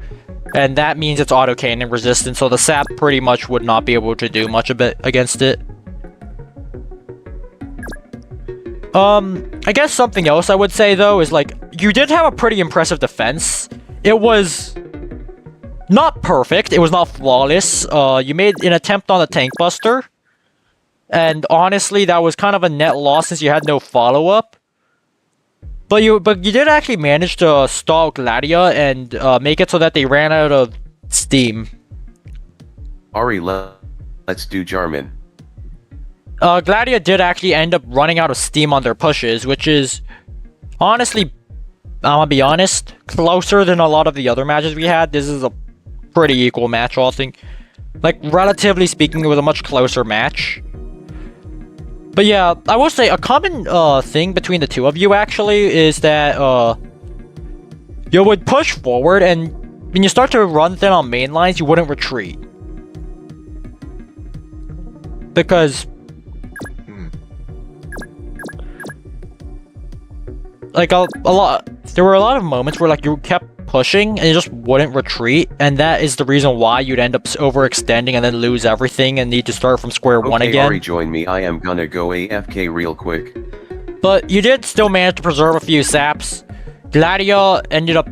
and that means it's auto cannon resistant. So the sap pretty much would not be able to do much of it against it. I guess something else I would say though is like you did have a pretty impressive defense. It was not perfect, it was not flawless. You made an attempt on the tank buster, and honestly that was kind of a net loss since you had no follow-up. But you did actually manage to stall Gladia and make it so that they ran out of steam. Ari, let's do Jarman. Gladia did actually end up running out of steam on their pushes, which is honestly, I'm gonna be honest, closer than a lot of the other matches we had. This is a pretty equal match, I think. Like, relatively speaking, it was a much closer match. But yeah, I will say a common thing between the two of you actually is that you would push forward, and when you start to run thin on main lines, you wouldn't retreat. Because like there were a lot of moments where like you kept pushing and you just wouldn't retreat, and that is the reason why you'd end up overextending and then lose everything and need to start from square one again. Ari, join me. I am gonna go AFK real quick. But you did still manage to preserve a few saps. Gladia ended up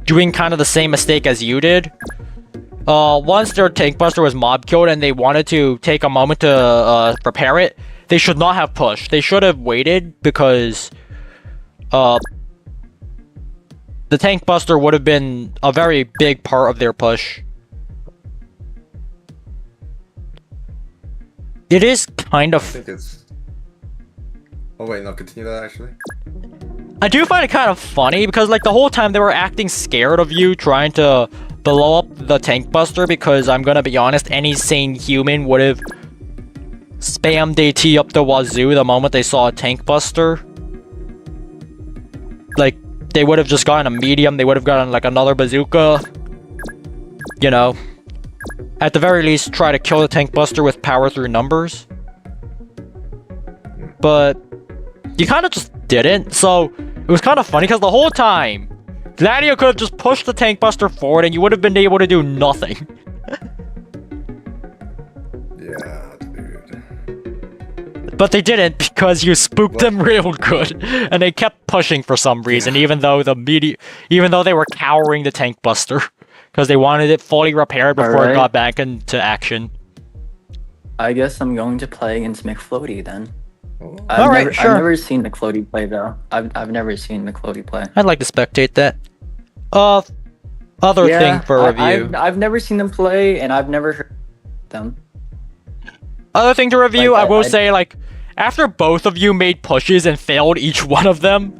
doing kind of the same mistake as you did. Once their tank buster was mob killed and they wanted to take a moment to repair it, they should not have pushed. They should have waited, because the tank buster would have been a very big part of their push. It is kind of... I think it's... Oh wait, no, continue that actually. I do find it kind of funny because like the whole time they were acting scared of you trying to blow up the tank buster, because I'm gonna be honest, any sane human would have spammed AT up the wazoo the moment they saw a tank buster. Like, they would have just gotten a medium, they would have gotten like another bazooka. You know, at the very least, try to kill the tank buster with power through numbers. But you kind of just didn't, so it was kind of funny because the whole time, Gladia could have just pushed the tank buster forward and you would have been able to do nothing. Yeah, dude. But they didn't because you spooked them real good, and they kept pushing for some reason, even though they were cowering the tank buster because they wanted it fully repaired before it got back into action. I guess I'm going to play against McFloaty then. Alright, sure. I've never seen McFloaty play though. I've never seen McFloaty play. I'd like to spectate that. Other thing for review. I've never seen them play, and I've never heard them. Other thing to review, Like, I will say, like, after both of you made pushes and failed each one of them,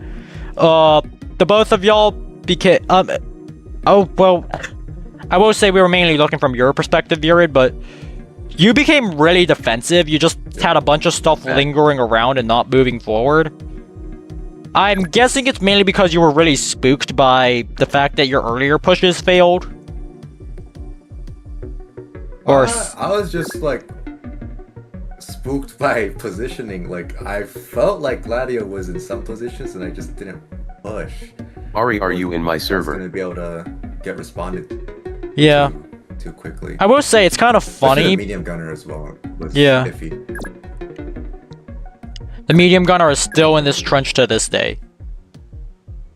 the both of y'all became, oh, well, I will say we were mainly looking from your perspective, Veered, but you became really defensive. You just had a bunch of stuff lingering around and not moving forward. I'm guessing it's mainly because you were really spooked by the fact that your earlier pushes failed. Or I was just like spooked by positioning. Like I felt like Gladia was in some positions and I just didn't push. Ari, are you in my I was server? gonna be able to get responded too quickly. I will say it's kind of Especially funny. the medium gunner as well was Yeah. iffy. The medium gunner is still in this trench to this day.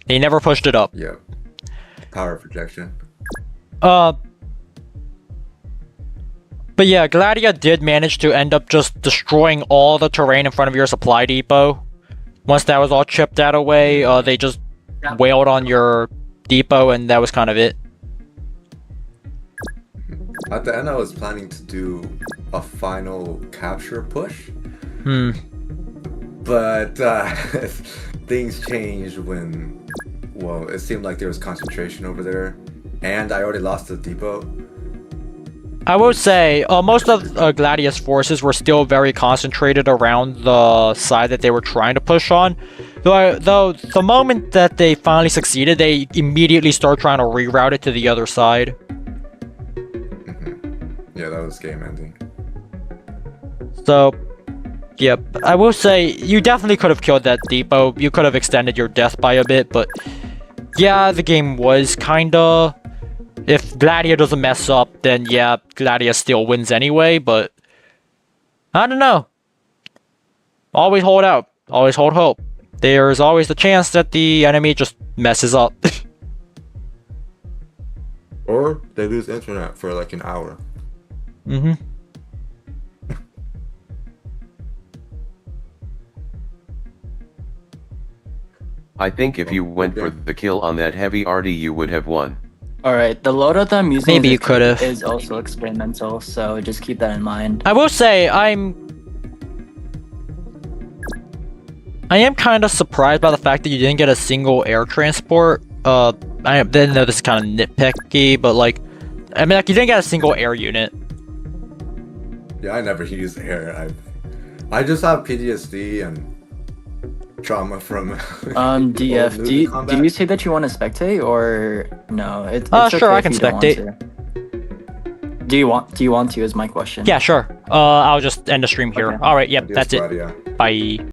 They never pushed it up. Yeah. Power projection. But yeah, Gladia did manage to end up just destroying all the terrain in front of your supply depot. Once that was all chipped out away, they just wailed on your depot and that was kind of it. At the end I was planning to do a final capture push. But things changed when, well, it seemed like there was concentration over there, and I already lost the depot. I will say, most of Gladia's forces were still very concentrated around the side that they were trying to push on. Though the moment that they finally succeeded, they immediately start trying to reroute it to the other side. Yeah, that was game ending. So, yep, I will say, you definitely could have killed that depot. You could have extended your death by a bit, but yeah, the game was kinda... If Gladia doesn't mess up, then yeah, Gladia still wins anyway, but... I don't know. Always hold out. Always hold hope. There's always the chance that the enemy just messes up. Or they lose internet for like an hour. I think if you went for the kill on that heavy RD, you would have won. Alright, the loadout that I'm using Maybe you could have. is also experimental, so just keep that in mind. I will say, I am kind of surprised by the fact that you didn't get a single air transport. I didn't know this is kind of nitpicky, but like, I mean, like, you didn't get a single air unit. Yeah, I never use air. I just have PTSD and trauma from DF, old do you, combat. did you say that you want to spectate or no? It's Sure, okay I if can you don't want spectate. to. Do you want to is my question. Yeah, sure. I'll just end the stream here. Okay. Alright, yep, Adios, that's it. Gladia. Bye.